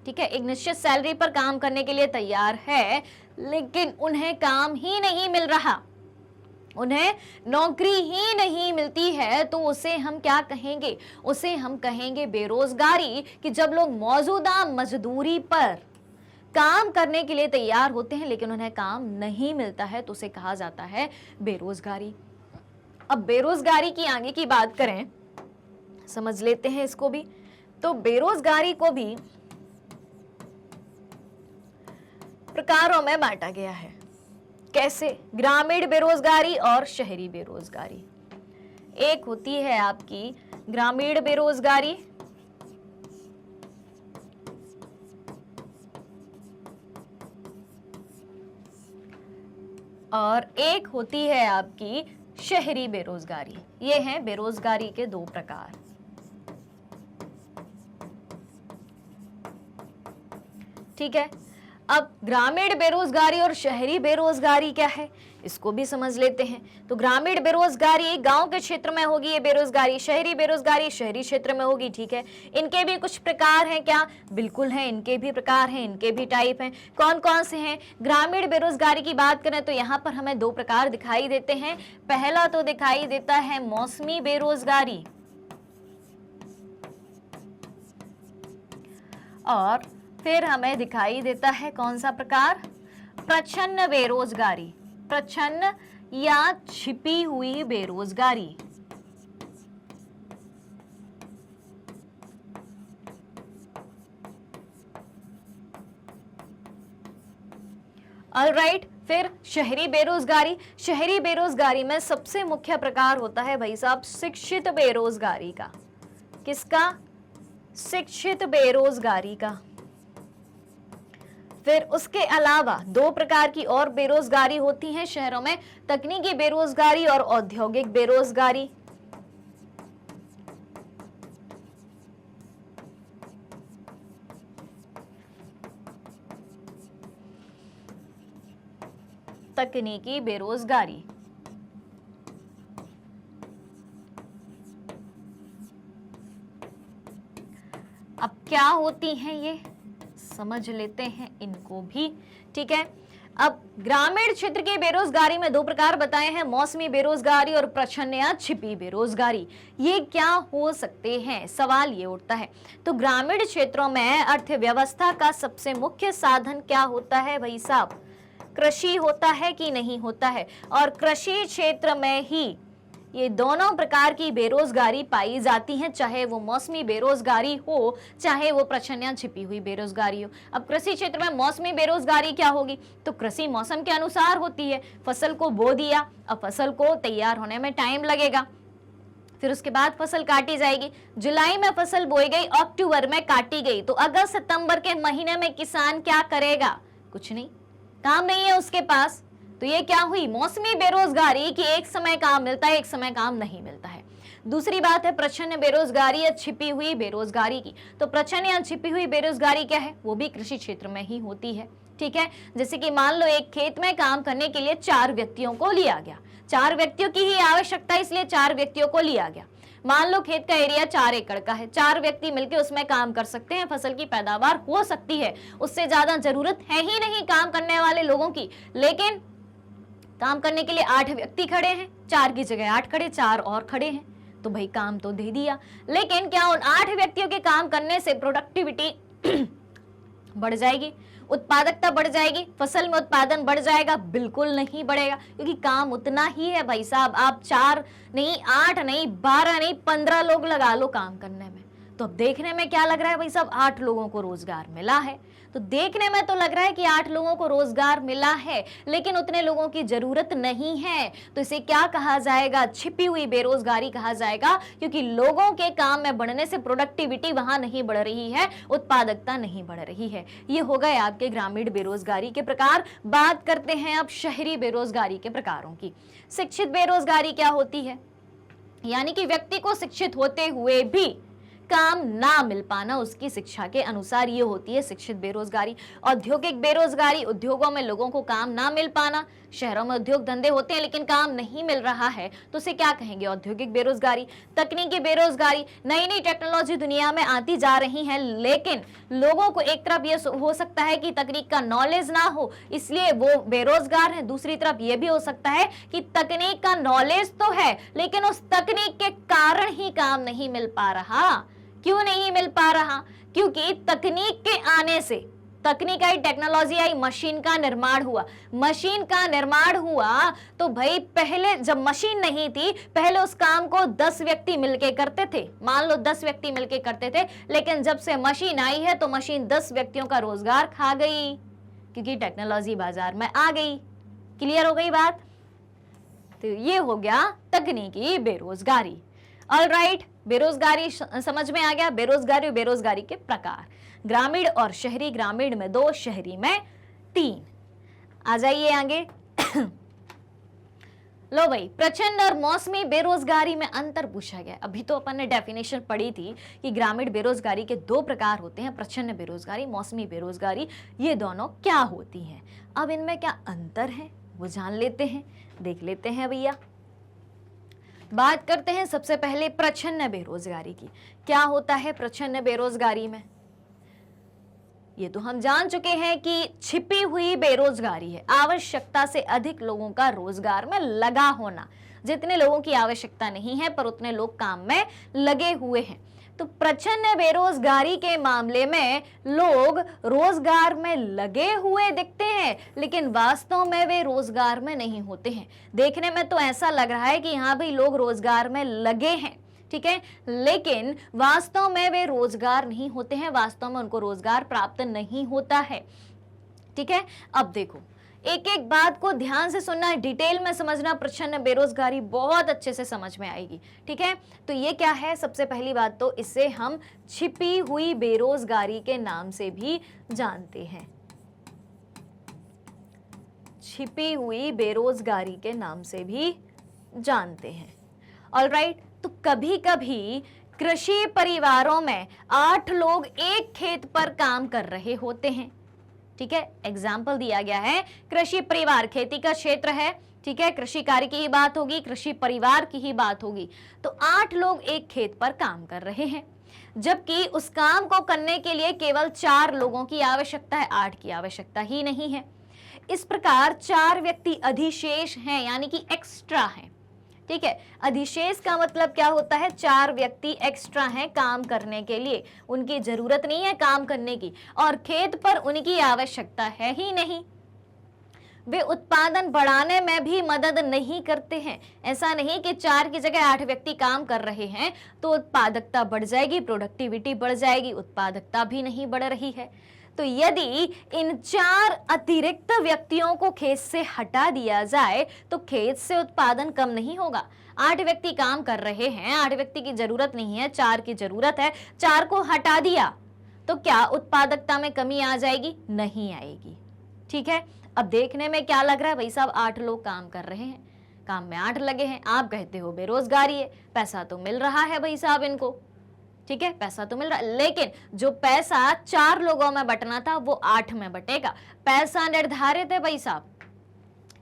ठीक है, एक निश्चित सैलरी पर काम करने के लिए तैयार है, लेकिन उन्हें काम ही नहीं मिल रहा, उन्हें नौकरी ही नहीं मिलती है, तो उसे हम क्या कहेंगे? उसे हम कहेंगे बेरोजगारी। कि जब लोग मौजूदा मजदूरी पर काम करने के लिए तैयार होते हैं लेकिन उन्हें काम नहीं मिलता है, तो उसे कहा जाता है बेरोजगारी। अब बेरोजगारी की आगे की बात करें, समझ लेते हैं इसको भी। तो बेरोजगारी को भी प्रकारों में बांटा गया है। कैसे? ग्रामीण बेरोजगारी और शहरी बेरोजगारी। एक होती है आपकी ग्रामीण बेरोजगारी, और एक होती है आपकी शहरी बेरोजगारी। ये हैं बेरोजगारी के दो प्रकार। ठीक है, अब ग्रामीण बेरोजगारी और शहरी बेरोजगारी क्या है, इसको भी समझ लेते हैं। तो ग्रामीण बेरोजगारी गांव के क्षेत्र में होगी ये बेरोजगारी, शहरी बेरोजगारी शहरी क्षेत्र में होगी। ठीक है, इनके भी कुछ प्रकार हैं क्या? बिल्कुल हैं, इनके भी प्रकार हैं, इनके भी टाइप हैं। कौन कौन से हैं? ग्रामीण बेरोजगारी की बात करें तो यहाँ पर हमें दो प्रकार दिखाई देते हैं। पहला तो दिखाई देता है मौसमी बेरोजगारी, और फिर हमें दिखाई देता है कौन सा प्रकार? प्रच्छन्न बेरोजगारी, प्रच्छन्न या छिपी हुई बेरोजगारी। ऑलराइट, फिर शहरी बेरोजगारी। शहरी बेरोजगारी में सबसे मुख्य प्रकार होता है भाई साहब शिक्षित बेरोजगारी का। किसका? शिक्षित बेरोजगारी का। फिर उसके अलावा दो प्रकार की और बेरोजगारी होती हैं शहरों में, तकनीकी बेरोजगारी और औद्योगिक बेरोजगारी। तकनीकी बेरोजगारी, अब क्या होती हैं ये, समझ लेते हैं इनको भी। ठीक है, अब ग्रामीण क्षेत्र की बेरोजगारी में दो प्रकार बताए हैं, मौसमी बेरोजगारी और प्रच्छन्न या छिपी बेरोजगारी। ये क्या हो सकते हैं, सवाल ये उठता है। तो ग्रामीण क्षेत्रों में अर्थव्यवस्था का सबसे मुख्य साधन क्या होता है भाई साहब? कृषि होता है कि नहीं होता है? और कृषि क्षेत्र में ही ये दोनों प्रकार की बेरोजगारी पाई जाती है, चाहे वो मौसमी बेरोजगारी हो, चाहे वो प्रच्छन्न या छिपी हुई बेरोजगारी हो। अब कृषि क्षेत्र में मौसमी बेरोजगारी क्या होगी? तो कृषि मौसम के अनुसार होती है। फसल को बो दिया, अब फसल को तैयार होने में टाइम लगेगा, फिर उसके बाद फसल काटी जाएगी। जुलाई में फसल बोई गई, अक्टूबर में काटी गई, तो अगस्त सितंबर के महीने में किसान क्या करेगा? कुछ नहीं, काम नहीं है उसके पास। तो ये क्या हुई? मौसमी बेरोजगारी की एक समय काम मिलता है, एक समय काम नहीं मिलता है। दूसरी बात है प्रच्छन्न बेरोजगारी या छिपी हुई बेरोजगारी की। तो प्रच्छन्न या छिपी हुई बेरोजगारी क्या है? वो भी कृषि क्षेत्र में ही होती है। ठीक है, जैसे कि मान लो एक खेत में काम करने के लिए 4 व्यक्तियों को लिया गया, 4 व्यक्तियों की ही आवश्यकता, इसलिए 4 व्यक्तियों को लिया गया। मान लो खेत का एरिया 4 एकड़ का है, 4 व्यक्ति मिलकर उसमें काम कर सकते हैं, फसल की पैदावार हो सकती है, उससे ज्यादा जरूरत है ही नहीं काम करने वाले लोगों की। लेकिन काम करने के लिए 8 व्यक्ति खड़े हैं, 4 की जगह 8 खड़े, 4 और खड़े हैं, तो भाई काम तो दे दिया। लेकिन क्या उन 8 व्यक्तियों के काम करने से प्रोडक्टिविटी बढ़ जाएगी, उत्पादकता बढ़ जाएगी, फसल में उत्पादन बढ़ जाएगा? बिल्कुल नहीं बढ़ेगा, क्योंकि काम उतना ही है भाई साहब। आप 4 नहीं, 8 नहीं, 12 नहीं, 15 लोग लगा लो काम करने में, तो अब देखने में क्या लग रहा है भाई साहब? 8 लोगों को रोजगार मिला है। तो देखने में तो लग रहा है कि 8 लोगों को रोजगार मिला है, लेकिन उतने लोगों की जरूरत नहीं है। तो इसे क्या कहा जाएगा? छिपी हुई बेरोजगारी कहा जाएगा, क्योंकि लोगों के काम में बढ़ने से प्रोडक्टिविटी वहां नहीं बढ़ रही है, उत्पादकता नहीं बढ़ रही है। ये हो गए आपके ग्रामीण बेरोजगारी के प्रकार। बात करते हैं अब शहरी बेरोजगारी के प्रकारों की। शिक्षित बेरोजगारी क्या होती है? यानी कि व्यक्ति को शिक्षित होते हुए भी काम ना मिल पाना, उसकी शिक्षा के अनुसार, ये होती है शिक्षित बेरोजगारी। औद्योगिक बेरोजगारी, उद्योगों में लोगों को काम ना मिल पाना। शहरों में उद्योग धंधे होते हैं लेकिन काम नहीं मिल रहा है, तो उसे क्या कहेंगे? औद्योगिक बेरोजगारी। तकनीकी बेरोजगारी, नई नई टेक्नोलॉजी दुनिया में आती जा रही है, लेकिन लोगों को एक तरफ ये हो सकता है कि तकनीक का नॉलेज ना हो, इसलिए वो बेरोजगार है। दूसरी तरफ ये भी हो सकता है कि तकनीक का नॉलेज तो है, लेकिन उस तकनीक के कारण ही काम नहीं मिल पा रहा। क्यों नहीं मिल पा रहा? क्योंकि तकनीक के आने से, तकनीक आई, टेक्नोलॉजी आई, मशीन का निर्माण हुआ। मशीन का निर्माण हुआ तो भाई पहले जब मशीन नहीं थी, पहले उस काम को 10 व्यक्ति मिलके करते थे, मान लो 10 व्यक्ति मिलके करते थे। लेकिन जब से मशीन आई है तो मशीन 10 व्यक्तियों का रोजगार खा गई, क्योंकि टेक्नोलॉजी बाजार में आ गई। क्लियर हो गई बात? तो ये हो गया तकनीकी बेरोजगारी। ऑलराइट, बेरोजगारी समझ में आ गया। बेरोजगारी और बेरोजगारी के प्रकार, ग्रामीण और शहरी, ग्रामीण में 2, शहरी में 3। आ जाइए आगे। लो भाई, प्रच्छन्न और मौसमी बेरोजगारी में अंतर पूछा गया। अभी तो अपन ने डेफिनेशन पढ़ी थी कि ग्रामीण बेरोजगारी के 2 प्रकार होते हैं, प्रच्छन्न बेरोजगारी, मौसमी बेरोजगारी। ये दोनों क्या होती हैं? अब इनमें क्या अंतर है वो जान लेते हैं, देख लेते हैं भैया। बात करते हैं सबसे पहले प्रच्छन्न बेरोजगारी की। क्या होता है प्रच्छन्न बेरोजगारी में? ये तो हम जान चुके हैं कि छिपी हुई बेरोजगारी है, आवश्यकता से अधिक लोगों का रोजगार में लगा होना। जितने लोगों की आवश्यकता नहीं है पर उतने लोग काम में लगे हुए हैं। तो प्रच्छन्न बेरोजगारी के मामले में लोग रोजगार में लगे हुए दिखते हैं, लेकिन वास्तव में वे रोजगार में नहीं होते हैं। देखने में तो ऐसा लग रहा है कि हाँ भाई लोग रोजगार में लगे हैं, ठीक है, लेकिन वास्तव में वे रोजगार नहीं होते हैं, वास्तव में उनको रोजगार प्राप्त नहीं होता है। ठीक है, अब देखो एक एक बात को ध्यान से सुनना है, डिटेल में समझना, प्रच्छन्न बेरोजगारी बहुत अच्छे से समझ में आएगी। ठीक है, तो ये क्या है? सबसे पहली बात तो इसे हम छिपी हुई बेरोजगारी के नाम से भी जानते हैं, छिपी हुई बेरोजगारी के नाम से भी जानते हैं। ऑलराइट, तो कभी कभी कृषि परिवारों में 8 लोग एक खेत पर काम कर रहे होते हैं। ठीक है, एग्जाम्पल दिया गया है, कृषि परिवार, खेती का क्षेत्र है, ठीक है, कृषि कार्य की ही बात होगी, कृषि परिवार की ही बात होगी। तो 8 लोग एक खेत पर काम कर रहे हैं, जबकि उस काम को करने के लिए केवल 4 लोगों की आवश्यकता है, 8 की आवश्यकता ही नहीं है। इस प्रकार 4 व्यक्ति अधिशेष हैं, यानी कि एक्स्ट्रा हैं। ठीक है, अधिशेष का मतलब क्या होता है? 4 व्यक्ति एक्स्ट्रा हैं काम करने के लिए, उनकी जरूरत नहीं है काम करने की, और खेत पर उनकी आवश्यकता है ही नहीं। वे उत्पादन बढ़ाने में भी मदद नहीं करते हैं। ऐसा नहीं कि 4 की जगह 8 व्यक्ति काम कर रहे हैं तो उत्पादकता बढ़ जाएगी, प्रोडक्टिविटी बढ़ जाएगी, उत्पादकता भी नहीं बढ़ रही है। तो यदि इन 4 अतिरिक्त व्यक्तियों को खेत से हटा दिया जाए तो खेत से उत्पादन कम नहीं होगा। 8 व्यक्ति काम कर रहे हैं, 8 व्यक्ति की जरूरत नहीं है, 4 की जरूरत है, 4 को हटा दिया तो क्या उत्पादकता में कमी आ जाएगी? नहीं आएगी। ठीक है, अब देखने में क्या लग रहा है? भाई साहब 8 लोग काम कर रहे हैं, काम में 8 लगे हैं, आप कहते हो बेरोजगारी है, पैसा तो मिल रहा है भाई साहब इनको, ठीक है, पैसा तो मिल रहा है, लेकिन जो पैसा 4 लोगों में बंटना था वो 8 में बटेगा। पैसा निर्धारित है भाई साहब,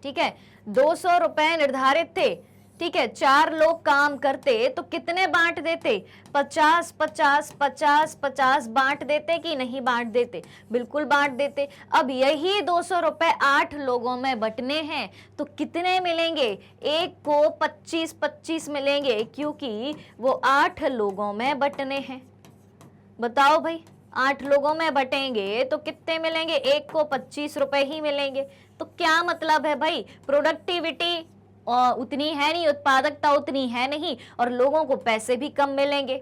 ठीक है, 200 रुपए निर्धारित थे, ठीक है, 4 लोग काम करते तो कितने बांट देते? 50 50 50 50 बांट देते कि नहीं बांट देते? बिल्कुल बांट देते। अब यही 200 रुपए 8 लोगों में बंटने हैं तो कितने मिलेंगे? एक को 25 25 मिलेंगे, क्योंकि वो 8 लोगों में बंटने हैं। बताओ भाई, 8 लोगों में बटेंगे तो कितने मिलेंगे? एक को 25 रुपए ही मिलेंगे। तो क्या मतलब है भाई? प्रोडक्टिविटी उतनी है नहीं, उत्पादकता उतनी है नहीं, और लोगों को पैसे भी कम मिलेंगे।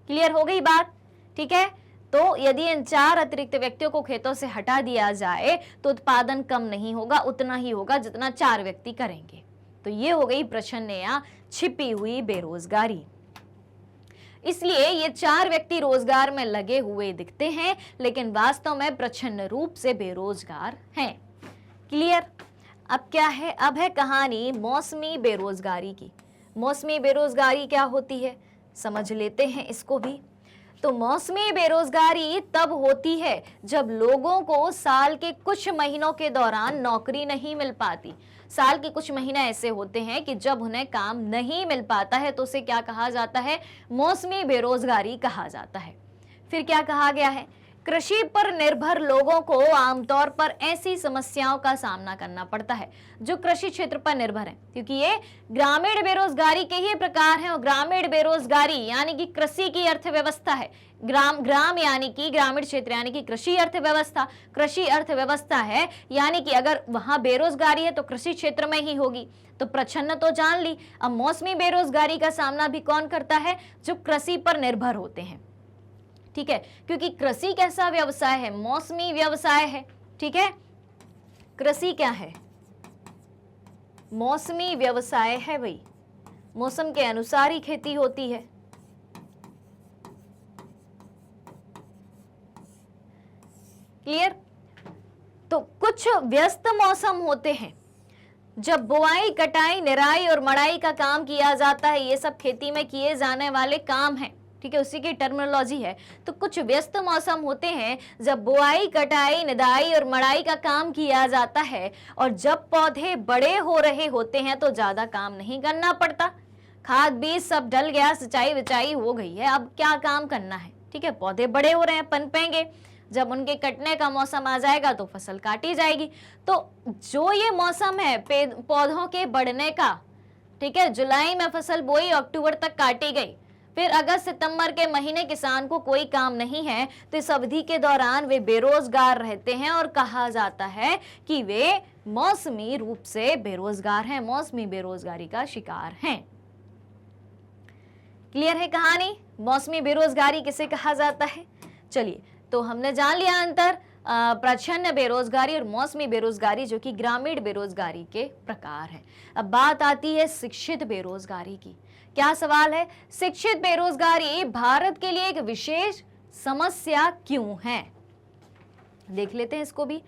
क्लियर हो गई बात? ठीक है, तो यदि इन 4 अतिरिक्त व्यक्तियों को खेतों से हटा दिया जाए तो उत्पादन कम नहीं होगा, उतना ही होगा जितना 4 व्यक्ति करेंगे। तो ये हो गई प्रश्न या छिपी हुई बेरोजगारी। इसलिए ये 4 व्यक्ति रोजगार में लगे हुए दिखते हैं लेकिन वास्तव में प्रच्छन्न रूप से बेरोजगार हैं। क्लियर? अब क्या है? अब है कहानी मौसमी बेरोजगारी की। मौसमी बेरोजगारी क्या होती है समझ लेते हैं इसको भी। तो मौसमी बेरोजगारी तब होती है जब लोगों को साल के कुछ महीनों के दौरान नौकरी नहीं मिल पाती। साल के कुछ महीने ऐसे होते हैं कि जब उन्हें काम नहीं मिल पाता है तो उसे क्या कहा जाता है? मौसमी बेरोजगारी कहा जाता है। फिर क्या कहा गया है? कृषि पर निर्भर लोगों को आमतौर पर ऐसी समस्याओं का सामना करना पड़ता है जो कृषि क्षेत्र पर निर्भर है, क्योंकि ये ग्रामीण बेरोजगारी के ही प्रकार हैं। और ग्रामीण बेरोजगारी यानी कि कृषि की अर्थव्यवस्था है। ग्राम यानी कि ग्रामीण क्षेत्र यानी कि कृषि अर्थव्यवस्था, कृषि अर्थव्यवस्था है यानी कि अगर वहां बेरोजगारी है तो कृषि क्षेत्र में ही होगी। तो प्रच्छन्न तो जान ली। अब मौसमी बेरोजगारी का सामना भी कौन करता है? जो कृषि पर निर्भर होते हैं। ठीक है, क्योंकि कृषि कैसा व्यवसाय है? मौसमी व्यवसाय है। ठीक है, कृषि क्या है? मौसमी व्यवसाय है भाई, मौसम के अनुसार ही खेती होती है। क्लियर? तो कुछ व्यस्त मौसम होते हैं जब बुआई, कटाई, निराई और मड़ाई का काम किया जाता है। ये सब खेती में किए जाने वाले काम हैं। ठीक है, उसी की टर्मिनोलॉजी है। तो कुछ व्यस्त मौसम होते हैं जब बुआई, कटाई, निदाई और मड़ाई का काम किया जाता है, और जब पौधे बड़े हो रहे होते हैं तो ज्यादा काम नहीं करना पड़ता। खाद बीज सब डल गया, सिंचाई विचाई हो गई है, अब क्या काम करना है? ठीक है, पौधे बड़े हो रहे हैं, पनपेंगे, जब उनके कटने का मौसम आ जाएगा तो फसल काटी जाएगी। तो जो ये मौसम है पौधों के बढ़ने का, ठीक है, जुलाई में फसल बोई, अक्टूबर तक काटी गई, फिर अगस्त सितंबर के महीने किसान को कोई काम नहीं है, तो इस अवधि के दौरान वे बेरोजगार रहते हैं और कहा जाता है कि वे मौसमी रूप से बेरोजगार हैं, मौसमी बेरोजगारी का शिकार हैं। क्लियर है कहानी? मौसमी बेरोजगारी किसे कहा जाता है? चलिए, तो हमने जान लिया अंतर प्रच्छन्न बेरोजगारी और मौसमी बेरोजगारी, जो कि ग्रामीण बेरोजगारी के प्रकार है। अब बात आती है शिक्षित बेरोजगारी की। क्या सवाल है? शिक्षित बेरोजगारी भारत के लिए एक विशेष समस्या क्यों है? देख लेते हैं इसको भी।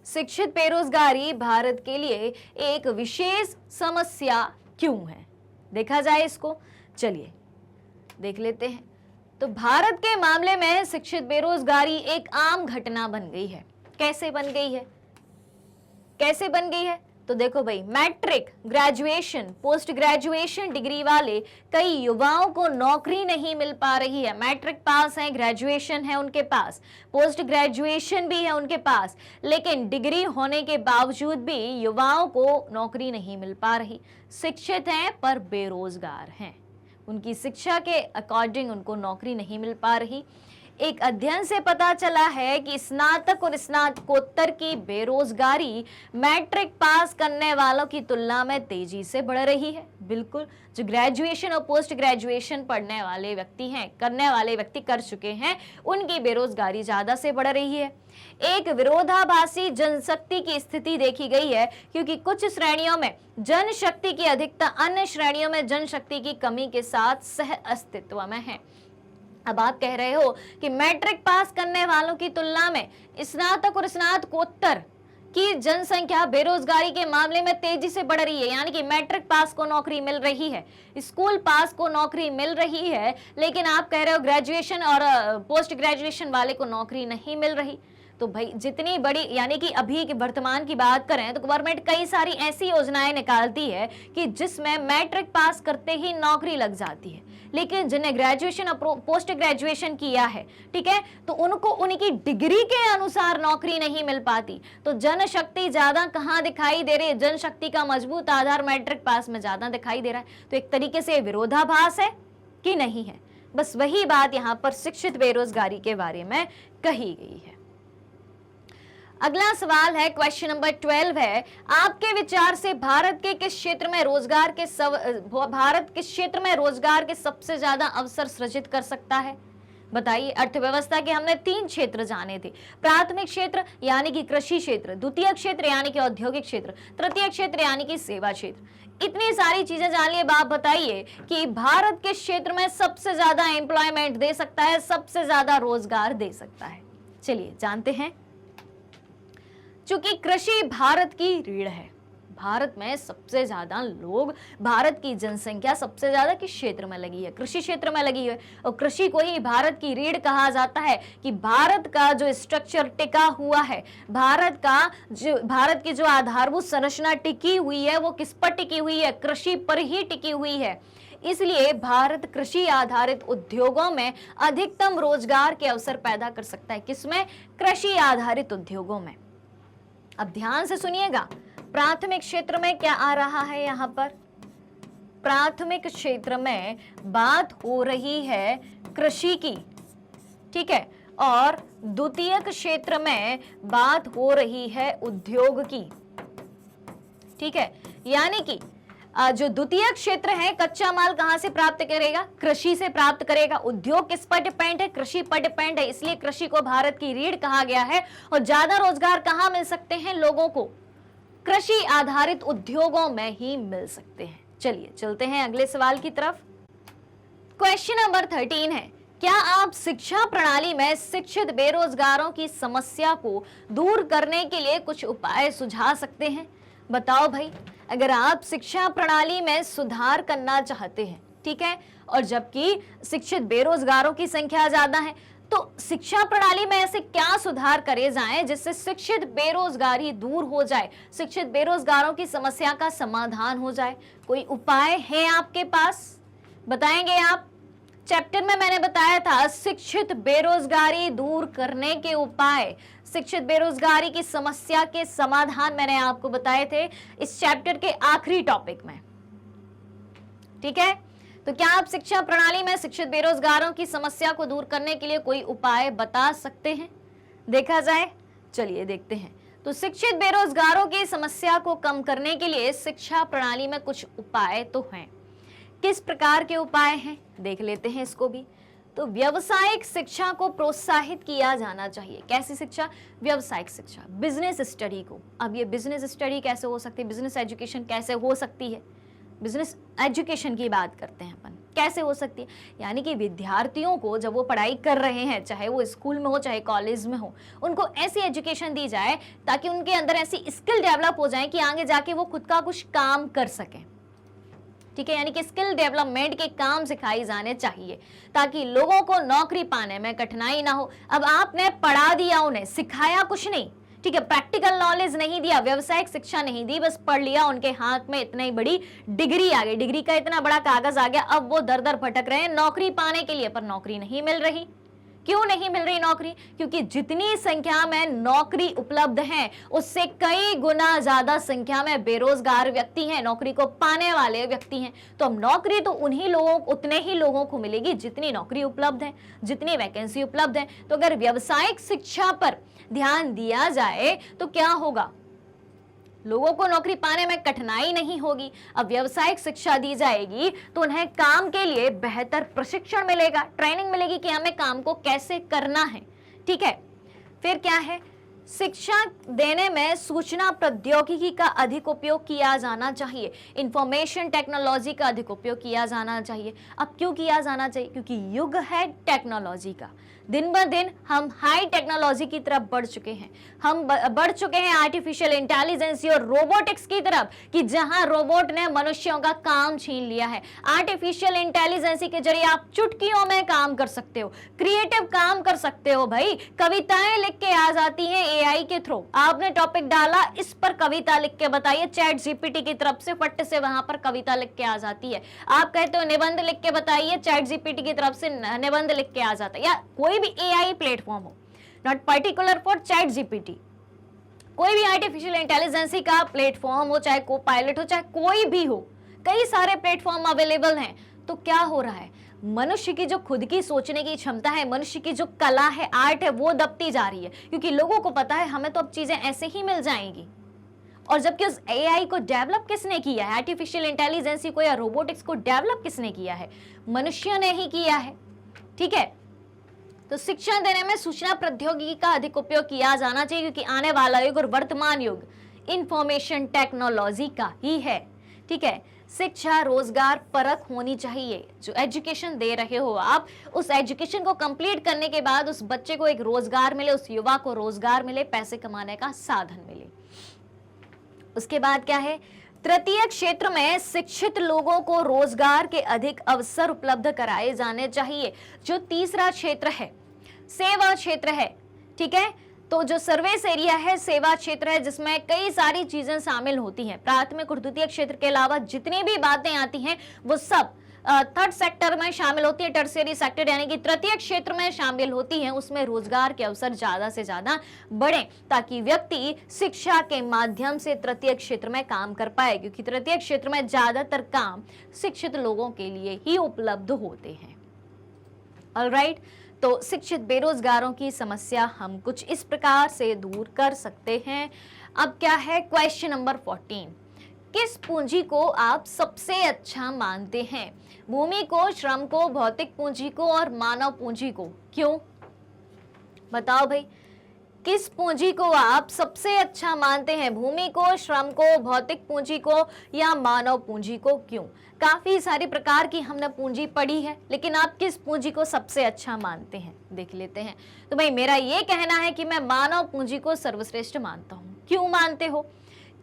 शिक्षित बेरोजगारी भारत के लिए एक विशेष समस्या क्यों है? देखा जाए इसको। चलिए देख लेते हैं। तो भारत के मामले में शिक्षित बेरोजगारी एक आम घटना बन गई है। कैसे बन गई है? कैसे बन गई है? तो देखो भाई, matric, graduation, post graduation degree वाले कई युवाओं को नौकरी नहीं मिल पा रही है। मैट्रिक पास है, ग्रेजुएशन है उनके पास, पोस्ट ग्रेजुएशन भी है उनके पास, लेकिन डिग्री होने के बावजूद भी युवाओं को नौकरी नहीं मिल पा रही। शिक्षित हैं पर बेरोजगार हैं, उनकी शिक्षा के अकॉर्डिंग उनको नौकरी नहीं मिल पा रही। एक अध्ययन से पता चला है कि स्नातक और स्नातकोत्तर की बेरोजगारी मैट्रिक पास करने वालों की तुलना में तेजी से बढ़ रही है। बिल्कुल, जो ग्रेजुएशन और पोस्ट ग्रेजुएशन पढ़ने वाले व्यक्ति हैं, करने वाले व्यक्ति कर चुके हैं, उनकी बेरोजगारी ज्यादा से बढ़ रही है। एक विरोधाभासी जनशक्ति की स्थिति देखी गई है, क्योंकि कुछ श्रेणियों में जनशक्ति की अधिकता अन्य श्रेणियों में जनशक्ति की कमी के साथ सह अस्तित्व में है। अब आप कह रहे हो कि मैट्रिक पास करने वालों की तुलना में स्नातक और स्नातकोत्तर की जनसंख्या बेरोजगारी के मामले में तेजी से बढ़ रही है। यानी कि मैट्रिक पास को नौकरी मिल रही है, स्कूल पास को नौकरी मिल रही है, लेकिन आप कह रहे हो ग्रेजुएशन और पोस्ट ग्रेजुएशन वाले को नौकरी नहीं मिल रही। तो भाई जितनी बड़ी, यानी कि अभी के वर्तमान की बात करें तो गवर्नमेंट कई सारी ऐसी योजनाएं निकालती है कि जिसमें मैट्रिक पास करते ही नौकरी लग जाती है, लेकिन जिन्हें ग्रेजुएशन और पोस्ट ग्रेजुएशन किया है, ठीक है, तो उनको उनकी डिग्री के अनुसार नौकरी नहीं मिल पाती। तो जनशक्ति ज्यादा कहाँ दिखाई दे रही है? जनशक्ति का मजबूत आधार मैट्रिक पास में ज्यादा दिखाई दे रहा है। तो एक तरीके से विरोधाभास है कि नहीं है? बस वही बात यहाँ पर शिक्षित बेरोजगारी के बारे में कही गई है। अगला सवाल है, क्वेश्चन नंबर 12 है, आपके विचार से भारत किस क्षेत्र में रोजगार के सबसे ज्यादा अवसर सृजित कर सकता है? बताइए। अर्थव्यवस्था के हमने 3 क्षेत्र जाने थे, प्राथमिक क्षेत्र यानी कि कृषि क्षेत्र, द्वितीय क्षेत्र यानी कि औद्योगिक क्षेत्र, तृतीय क्षेत्र यानी कि सेवा क्षेत्र। इतनी सारी चीजें जान लिए, आप बताइए कि भारत किस क्षेत्र में सबसे ज्यादा एम्प्लॉयमेंट दे सकता है, सबसे ज्यादा रोजगार दे सकता है? चलिए जानते हैं। चूंकि कृषि भारत की रीढ़ है, भारत में सबसे ज्यादा लोग, भारत की जनसंख्या सबसे ज्यादा किस क्षेत्र में लगी है? कृषि क्षेत्र में लगी है। और कृषि को ही भारत की रीढ़ कहा जाता है कि भारत का जो स्ट्रक्चर टिका हुआ है, भारत की जो आधारभूत संरचना टिकी हुई है, वो किस पर टिकी हुई है? कृषि पर ही टिकी हुई है। इसलिए भारत कृषि आधारित उद्योगों में अधिकतम रोजगार के अवसर पैदा कर सकता है। किसमें? कृषि आधारित उद्योगों में। अब ध्यान से सुनिएगा, प्राथमिक क्षेत्र में क्या आ रहा है? यहाँ पर प्राथमिक क्षेत्र में बात हो रही है कृषि की, ठीक है, और द्वितीयक क्षेत्र में बात हो रही है उद्योग की, ठीक है। यानी कि जो द्वितीय क्षेत्र है, कच्चा माल कहां से प्राप्त करेगा? कृषि से प्राप्त करेगा। उद्योग किस पर डिपेंड है? कृषि पर डिपेंड है। इसलिए कृषि को भारत की रीढ़ कहा गया है। और ज्यादा रोजगार कहां मिल सकते हैं लोगों को? कृषि आधारित उद्योगों में ही मिल सकते हैं। चलिए चलते हैं अगले सवाल की तरफ। क्वेश्चन नंबर 13 है, क्या आप शिक्षा प्रणाली में शिक्षित बेरोजगारों की समस्या को दूर करने के लिए कुछ उपाय सुझा सकते हैं? बताओ भाई। अगर आप शिक्षा प्रणाली में सुधार करना चाहते हैं, ठीक है, और जबकि शिक्षित बेरोजगारों की संख्या ज्यादा है, तो शिक्षा प्रणाली में ऐसे क्या सुधार करे जाएं जिससे शिक्षित बेरोजगारी दूर हो जाए, शिक्षित बेरोजगारों की समस्या का समाधान हो जाए? कोई उपाय है आपके पास? बताएंगे आप? चैप्टर में मैंने बताया था शिक्षित बेरोजगारी दूर करने के उपाय, शिक्षित बेरोजगारी की समस्या के समाधान मैंने आपको बताए थे इस चैप्टर के आखिरी टॉपिक में, ठीक है। तो क्या आप शिक्षा प्रणाली में शिक्षित बेरोजगारों की समस्या को दूर करने के लिए कोई उपाय बता सकते हैं? देखा जाए, चलिए देखते हैं। तो शिक्षित बेरोजगारों की समस्या को कम करने के लिए शिक्षा प्रणाली में कुछ उपाय तो हैं। किस प्रकार के उपाय हैं देख लेते हैं इसको भी। तो व्यावसायिक शिक्षा को प्रोत्साहित किया जाना चाहिए। कैसी शिक्षा? व्यावसायिक शिक्षा, बिजनेस स्टडी को। अब ये बिजनेस स्टडी कैसे हो सकती है, बिजनेस एजुकेशन कैसे हो सकती है? बिजनेस एजुकेशन की बात करते हैं अपन, कैसे हो सकती है? यानी कि विद्यार्थियों को जब वो पढ़ाई कर रहे हैं, चाहे वो स्कूल में हो चाहे कॉलेज में हो, उनको ऐसी एजुकेशन दी जाए ताकि उनके अंदर ऐसी स्किल डेवलप हो जाए कि आगे जाके वो खुद का कुछ काम कर सकें, ठीक है। यानी कि स्किल डेवलपमेंट के काम सिखाए जाने चाहिए ताकि लोगों को नौकरी पाने में कठिनाई ना हो। अब आपने पढ़ा दिया, उन्हें सिखाया कुछ नहीं, ठीक है, प्रैक्टिकल नॉलेज नहीं दिया, व्यावसायिक शिक्षा नहीं दी, बस पढ़ लिया, उनके हाथ में इतनी बड़ी डिग्री आ गई, डिग्री का इतना बड़ा कागज आ गया, अब वो दर दर भटक रहे हैं नौकरी पाने के लिए, पर नौकरी नहीं मिल रही, क्यों नहीं मिल रही नौकरी? क्योंकि जितनी संख्या में नौकरी उपलब्ध है उससे कई गुना ज्यादा संख्या में बेरोजगार व्यक्ति हैं, नौकरी को पाने वाले व्यक्ति हैं। तो अब नौकरी तो उतने ही लोगों को मिलेगी जितनी नौकरी उपलब्ध है, जितनी वैकेंसी उपलब्ध है। तो अगर व्यावसायिक शिक्षा पर ध्यान दिया जाए तो क्या होगा? लोगों को नौकरी पाने में कठिनाई नहीं होगी। अब व्यावसायिक शिक्षा दी जाएगी तो उन्हें काम के लिए बेहतर प्रशिक्षण मिलेगा, ट्रेनिंग मिलेगी कि हमें काम को कैसे करना है। ठीक है, फिर क्या है? शिक्षा देने में सूचना प्रौद्योगिकी का अधिक उपयोग किया जाना चाहिए, इंफॉर्मेशन टेक्नोलॉजी का अधिक उपयोग किया जाना चाहिए। अब क्यों किया जाना चाहिए? क्योंकि युग है टेक्नोलॉजी का। दिन ब दिन हम हाई टेक्नोलॉजी की तरफ बढ़ चुके हैं। हम बढ़ चुके हैं आर्टिफिशियल इंटेलिजेंस और रोबोटिक्स की तरफ, कि जहां रोबोट ने मनुष्यों का काम छीन लिया है। आर्टिफिशियल इंटेलिजेंस के जरिए आप चुटकियों में काम कर सकते हो, क्रिएटिव काम कर सकते हो। भाई कविताएं लिख के आ जाती हैं एआई के थ्रू। आपने टॉपिक डाला, इस पर कविता लिख के बताइए, चैट जीपीटी की तरफ से फट से वहां पर कविता लिख के आ जाती है। आप कहते हो निबंध लिख के बताइए, चैट जीपीटी की तरफ से निबंध लिख के आ जाता है। या कोई भी एआई प्लेटफॉर्म हो, not particular for chat GPT, कोई भी आर्टिफिशियल इंटेलिजेंस का प्लेटफॉर्म हो, चाहे को पायलट हो, चाहे कोई भी हो, कई सारे प्लेटफॉर्म अवेलेबल हैं। तो क्या हो रहा है? मनुष्य की जो खुद की सोचने की क्षमता है, मनुष्य की जो कला है, आर्ट है, वो दबती जा रही है। क्योंकि लोगों को पता है हमें तो अब चीजें ऐसे ही मिल जाएंगी। और जबकि उस एआई को डेवलप किसने किया है? आर्टिफिशियल इंटेलिजेंस को या रोबोटिक्स को डेवलप किसने किया है? मनुष्य ने ही किया है। ठीक है, तो शिक्षा देने में सूचना प्रौद्योगिकी का अधिक उपयोग किया जाना चाहिए, क्योंकि आने वाला युग और वर्तमान युग इंफॉर्मेशन टेक्नोलॉजी का ही है। ठीक है, शिक्षा रोजगार परक होनी चाहिए। जो एजुकेशन दे रहे हो आप, उस एजुकेशन को कंप्लीट करने के बाद उस बच्चे को एक रोजगार मिले, उस युवा को रोजगार मिले, पैसे कमाने का साधन मिले। उसके बाद क्या है? तृतीय क्षेत्र में शिक्षित लोगों को रोजगार के अधिक अवसर उपलब्ध कराए जाने चाहिए। जो तीसरा क्षेत्र है, सेवा क्षेत्र है। ठीक है, तो जो सर्विस एरिया है, सेवा क्षेत्र है, जिसमें कई सारी चीजें शामिल होती हैं। प्राथमिक और द्वितीय क्षेत्र के अलावा जितनी भी बातें आती हैं वो सब थर्ड सेक्टर में शामिल होती है, टर्शियरी सेक्टर यानी कि तृतीय क्षेत्र में शामिल होती हैं। उसमें रोजगार के अवसर ज्यादा से ज्यादा बढ़े, ताकि व्यक्ति शिक्षा के माध्यम से तृतीय क्षेत्र में काम कर पाए, क्योंकि तृतीय क्षेत्र में ज्यादातर काम शिक्षित लोगों के लिए ही उपलब्ध होते हैं। ऑलराइट, तो शिक्षित बेरोजगारों की समस्या हम कुछ इस प्रकार से दूर कर सकते हैं। अब क्या है? क्वेश्चन नंबर 14, किस पूंजी को आप सबसे अच्छा मानते हैं? भूमि को, श्रम को, भौतिक पूंजी को और मानव पूंजी को? क्यों? बताओ भाई, किस पूंजी को आप सबसे अच्छा मानते हैं? भूमि को, श्रम को, भौतिक पूंजी को या मानव पूंजी को? क्यों? काफी सारी प्रकार की हमने पूंजी पढ़ी है, लेकिन आप किस पूंजी को सबसे अच्छा मानते हैं? देख लेते हैं। तो भाई मेरा ये कहना है कि मैं मानव पूंजी को सर्वश्रेष्ठ मानता हूं। क्यों मानते हो?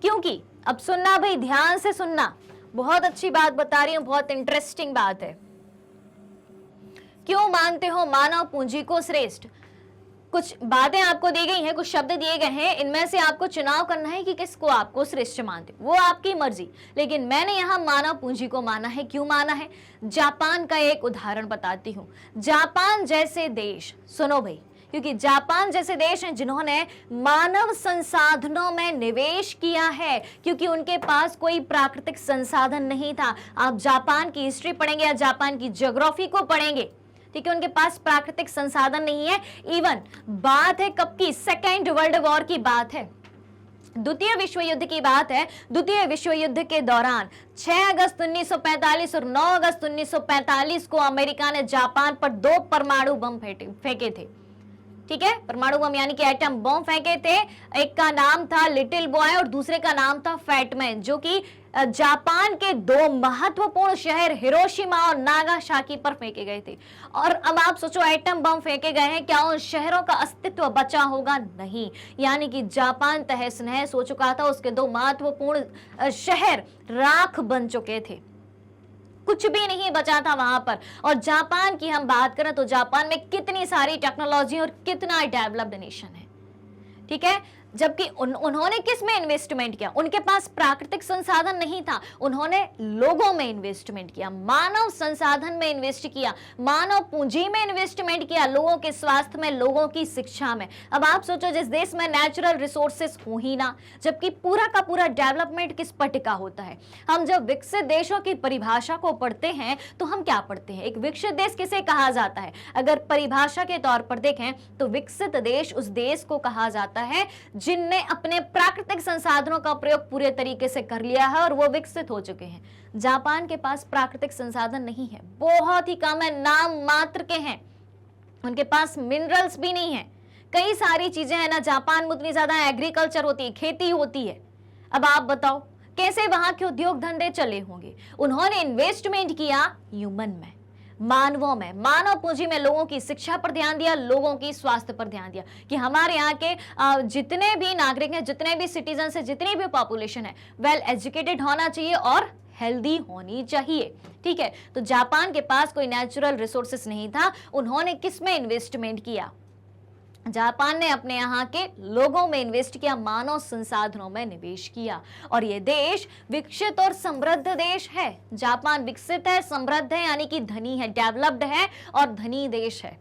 क्योंकि अब सुनना भाई, ध्यान से सुनना, बहुत अच्छी बात बता रही हूं, बहुत इंटरेस्टिंग बात है। क्यों मानते हो मानव पूंजी को श्रेष्ठ? कुछ बातें आपको दी गई हैं, कुछ शब्द दिए गए हैं, इनमें से आपको चुनाव करना है कि किसको आपको श्रेष्ठ मानते हो, वो आपकी मर्जी। लेकिन मैंने यहाँ मानव पूंजी को माना है। क्यों माना है? जापान का एक उदाहरण बताती हूँ। जापान जैसे देश, सुनो भाई, क्योंकि जापान जैसे देश हैं जिन्होंने मानव संसाधनों में निवेश किया है, क्योंकि उनके पास कोई प्राकृतिक संसाधन नहीं था। आप जापान की हिस्ट्री पढ़ेंगे या जापान की ज्योग्राफी को पढ़ेंगे, ठीक है, उनके पास प्राकृतिक संसाधन नहीं है। इवन बात है कब की? सेकेंड वर्ल्ड वॉर की बात है, द्वितीय विश्व युद्ध की बात है। द्वितीय विश्व युद्ध के दौरान 6 अगस्त 1945 और 9 अगस्त 1945 को अमेरिका ने जापान पर 2 परमाणु बम फेंके थे। ठीक है, परमाणु बम यानी कि एटम बम फेंके थे। एक का नाम था लिटिल बॉय और दूसरे का नाम था फैटमैन, जो कि जापान के 2 महत्वपूर्ण शहर हिरोशिमा और नागासाकी पर फेंके गए थे। और अब आप सोचो, एटम बम फेंके गए हैं, क्या उन शहरों का अस्तित्व बचा होगा? नहीं। यानी कि जापान तहस नहस हो चुका था, उसके 2 महत्वपूर्ण शहर राख बन चुके थे, कुछ भी नहीं बचा था वहां पर। और जापान की हम बात करें तो जापान में कितनी सारी टेक्नोलॉजी और कितना डेवलप्ड नेशन है। ठीक है, जबकि उन्होंने किस में इन्वेस्टमेंट किया? उनके पास प्राकृतिक संसाधन नहीं था, उन्होंने लोगों में इन्वेस्टमेंट किया, मानव संसाधन में इन्वेस्ट किया, मानव पूंजी में इन्वेस्टमेंट किया, लोगों के स्वास्थ्य में, लोगों की शिक्षा में। अब आप सोचो, जिस देश में नेचुरल रिसोर्सेस हो ही ना, जबकि पूरा का पूरा डेवलपमेंट किस पर टिका होता है। हम जब विकसित देशों की परिभाषा को पढ़ते हैं तो हम क्या पढ़ते हैं? एक विकसित देश किसे कहा जाता है? अगर परिभाषा के तौर पर देखें तो विकसित देश उस देश को कहा जाता है जिनने अपने प्राकृतिक संसाधनों का प्रयोग पूरे तरीके से कर लिया है और वो विकसित हो चुके हैं। जापान के पास प्राकृतिक संसाधन नहीं है, बहुत ही कम है, नाम मात्र के हैं। उनके पास मिनरल्स भी नहीं है, कई सारी चीजें हैं ना। जापान में उतनी ज्यादा एग्रीकल्चर होती है, खेती होती है। अब आप बताओ कैसे वहां के उद्योग धंधे चले होंगे? उन्होंने इन्वेस्टमेंट किया ह्यूमन में, मानवों में, मानव पूंजी में, लोगों की शिक्षा पर ध्यान दिया, लोगों की स्वास्थ्य पर ध्यान दिया कि हमारे यहाँ के जितने भी नागरिक हैं, जितने भी सिटीजन है, जितनी भी पॉपुलेशन है, वेल एजुकेटेड होना चाहिए और हेल्दी होनी चाहिए। ठीक है, तो जापान के पास कोई नेचुरल रिसोर्सेस नहीं था, उन्होंने किस में इन्वेस्टमेंट किया? जापान ने अपने यहाँ के लोगों में इन्वेस्ट किया, मानव संसाधनों में निवेश किया, और ये देश विकसित और समृद्ध देश है। जापान विकसित है, समृद्ध है, यानी कि धनी है, डेवलप्ड है और धनी देश है।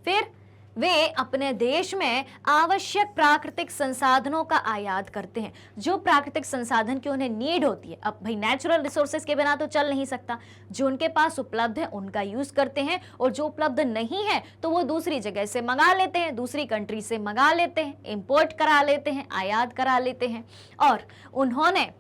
फिर वे अपने देश में आवश्यक प्राकृतिक संसाधनों का आयात करते हैं, जो प्राकृतिक संसाधन की उन्हें नीड होती है। अब भाई नेचुरल रिसोर्सेज के बिना तो चल नहीं सकता, जो उनके पास उपलब्ध है उनका यूज करते हैं, और जो उपलब्ध नहीं है तो वो दूसरी जगह से मंगा लेते हैं, दूसरी कंट्री से मंगा लेते हैं, इंपोर्ट करा लेते हैं, आयात करा लेते हैं। और उन्होंने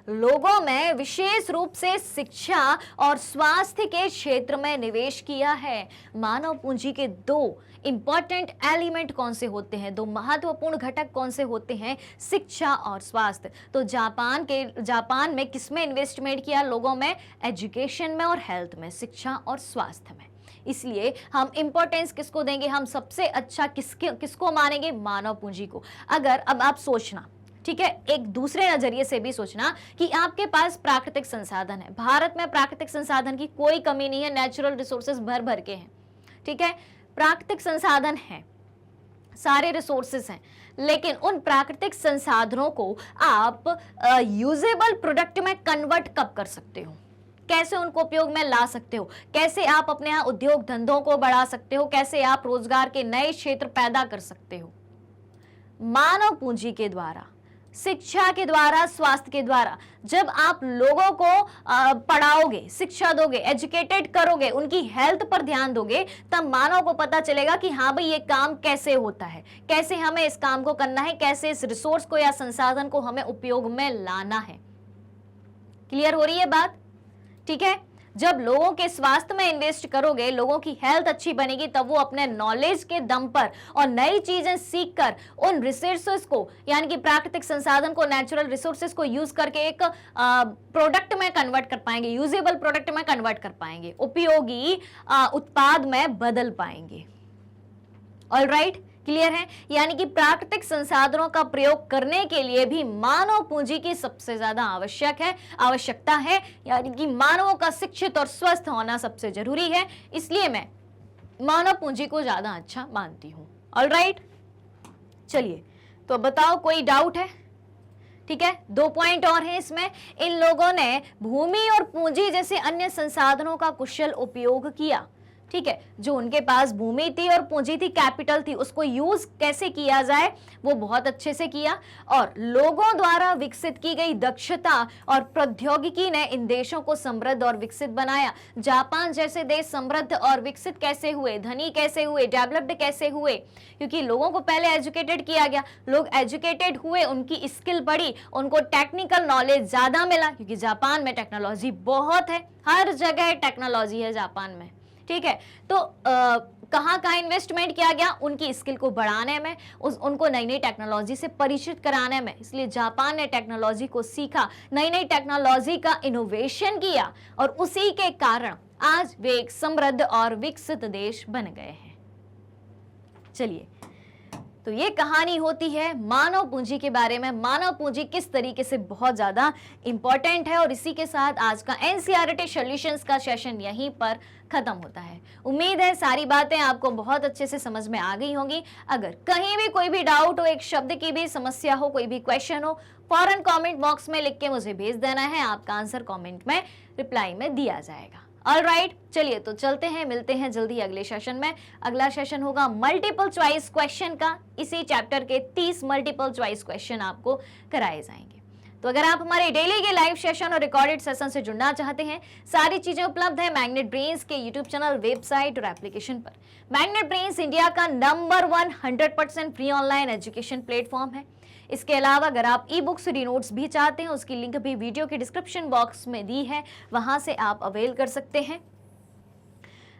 लोगों में विशेष रूप से शिक्षा और स्वास्थ्य के क्षेत्र में निवेश किया है। मानव पूंजी के दो इंपॉर्टेंट एलिमेंट कौन से होते हैं, दो महत्वपूर्ण घटक कौन से होते हैं? शिक्षा और स्वास्थ्य। तो जापान में किसमें इन्वेस्टमेंट किया? लोगों में, एजुकेशन में और हेल्थ में, शिक्षा और स्वास्थ्य में। इसलिए हम इंपॉर्टेंस किसको देंगे? हम सबसे अच्छा किसको मानेंगे? मानव पूंजी को। अगर अब आप सोचना, ठीक है, एक दूसरे नजरिए से भी सोचना कि आपके पास प्राकृतिक संसाधन है। भारत में प्राकृतिक संसाधन की कोई कमी नहीं है, नेचुरल रिसोर्सेज भर भर के हैं। ठीक है, प्राकृतिक संसाधन है, सारे रिसोर्सेज हैं, लेकिन उन प्राकृतिक संसाधनों को आप यूजेबल प्रोडक्ट में कन्वर्ट कब कर सकते हो? कैसे उनको उपयोग में ला सकते हो? कैसे आप अपने यहाँ उद्योग धंधों को बढ़ा सकते हो? कैसे आप रोजगार के नए क्षेत्र पैदा कर सकते हो? मानव पूंजी के द्वारा, शिक्षा के द्वारा, स्वास्थ्य के द्वारा। जब आप लोगों को पढ़ाओगे, शिक्षा दोगे, एजुकेटेड करोगे, उनकी हेल्थ पर ध्यान दोगे, तब मानव को पता चलेगा कि हाँ भाई ये काम कैसे होता है, कैसे हमें इस काम को करना है, कैसे इस रिसोर्स को या संसाधन को हमें उपयोग में लाना है। क्लियर हो रही है बात? ठीक है, जब लोगों के स्वास्थ्य में इन्वेस्ट करोगे, लोगों की हेल्थ अच्छी बनेगी, तब वो अपने नॉलेज के दम पर और नई चीजें सीखकर उन रिसोर्सेस को, यानी कि प्राकृतिक संसाधन को, नेचुरल रिसोर्सेस को यूज करके एक प्रोडक्ट में कन्वर्ट कर पाएंगे, यूजेबल प्रोडक्ट में कन्वर्ट कर पाएंगे, उपयोगी उत्पाद में बदल पाएंगे। ऑलराइट, क्लियर है? यानी कि प्राकृतिक संसाधनों का प्रयोग करने के लिए भी मानव पूंजी की सबसे ज्यादा आवश्यकता है, यानी कि मानवों का शिक्षित और स्वस्थ होना सबसे जरूरी है। इसलिए मैं मानव पूंजी को ज्यादा अच्छा मानती हूं। ऑलराइट, चलिए तो बताओ कोई डाउट है? ठीक है, 2 पॉइंट और हैं इसमें। इन लोगों ने भूमि और पूंजी जैसे अन्य संसाधनों का कुशल उपयोग किया। ठीक है, जो उनके पास भूमि थी और पूंजी थी, कैपिटल थी, उसको यूज कैसे किया जाए वो बहुत अच्छे से किया। और लोगों द्वारा विकसित की गई दक्षता और प्रौद्योगिकी ने इन देशों को समृद्ध और विकसित बनाया। जापान जैसे देश समृद्ध और विकसित कैसे हुए, धनी कैसे हुए, डेवलप्ड कैसे हुए? क्योंकि लोगों को पहले एजुकेटेड किया गया, लोग एजुकेटेड हुए, उनकी स्किल बढ़ी, उनको टेक्निकल नॉलेज ज्यादा मिला, क्योंकि जापान में टेक्नोलॉजी बहुत है, हर जगह टेक्नोलॉजी है जापान में। ठीक है, तो कहाँ कहाँ इन्वेस्टमेंट किया गया? उनकी स्किल को बढ़ाने में, उनको नई नई टेक्नोलॉजी से परिचित कराने में। इसलिए जापान ने टेक्नोलॉजी को सीखा, नई नई टेक्नोलॉजी का इनोवेशन किया, और उसी के कारण आज वे एक समृद्ध और विकसित देश बन गए हैं। चलिए तो ये कहानी होती है मानव पूंजी के बारे में, मानव पूंजी किस तरीके से बहुत ज्यादा इंपॉर्टेंट है। और इसी के साथ आज का एनसीईआरटी सॉल्यूशंस का सेशन यहीं पर खत्म होता है। उम्मीद है सारी बातें आपको बहुत अच्छे से समझ में आ गई होंगी। अगर कहीं भी कोई भी डाउट हो, एक शब्द की भी समस्या हो, कोई भी क्वेश्चन हो, फौरन कमेंट बॉक्स में लिख के मुझे भेज देना है। आपका आंसर कमेंट में रिप्लाई में दिया जाएगा। ऑलराइट, चलिए तो चलते हैं, मिलते हैं जल्दी अगले सेशन में। अगला सेशन होगा मल्टीपल चॉइस क्वेश्चन का। इसी चैप्टर के 30 मल्टीपल चॉइस क्वेश्चन आपको कराए जाएंगे। तो अगर आप हमारे डेली के लाइव सेशन और रिकॉर्डेड सेशन से जुड़ना चाहते हैं, सारी चीजें उपलब्ध है मैग्नेट ब्रेन्स के यूट्यूब चैनल, वेबसाइट और एप्लीकेशन पर। मैग्नेट ब्रेन्स इंडिया का number 1 100% free online education platform है। इसके अलावा अगर आप ई बुक्स री नोट्स भी चाहते हैं, उसकी लिंक भी वीडियो के डिस्क्रिप्शन बॉक्स में दी है, वहां से आप अवेल कर सकते हैं।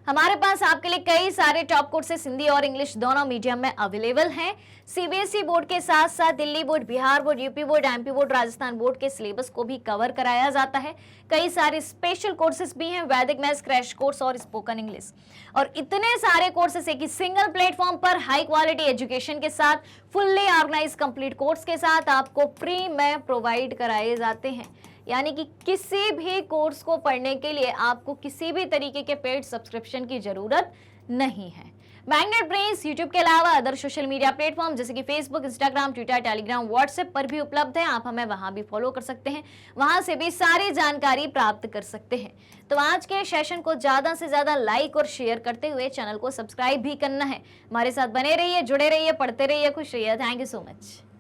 हमारे पास आपके लिए कई सारे टॉप कोर्सेस हिंदी और इंग्लिश दोनों मीडियम में अवेलेबल हैं। सीबीएसई बोर्ड के साथ साथ Delhi board, Bihar board, UP board, MP board, Rajasthan board के सिलेबस को भी कवर कराया जाता है। कई सारे स्पेशल कोर्सेज भी हैं, वैदिक मैथ्स क्रैश कोर्स और स्पोकन इंग्लिश। और इतने सारे कोर्सेज एक ही सिंगल प्लेटफॉर्म पर हाई क्वालिटी एजुकेशन के साथ, फुल्ली ऑर्गेनाइज कंप्लीट कोर्स के साथ आपको फ्री में प्रोवाइड कराए जाते हैं। यानी कि किसी भी कोर्स को पढ़ने के लिए आपको किसी भी तरीके के पेड सब्सक्रिप्शन की जरूरत नहीं है। मैग्नेट ब्रेन्स यूट्यूब के अलावा अदर सोशल मीडिया प्लेटफॉर्म जैसे कि Facebook, Instagram, Twitter, Telegram, WhatsApp पर भी उपलब्ध है। आप हमें वहां भी फॉलो कर सकते हैं, वहां से भी सारी जानकारी प्राप्त कर सकते हैं। तो आज के सेशन को ज्यादा से ज्यादा लाइक और शेयर करते हुए चैनल को सब्सक्राइब भी करना है। हमारे साथ बने रहिए, जुड़े रहिए, पढ़ते रहिए, खुश रहिए। Thank you so much.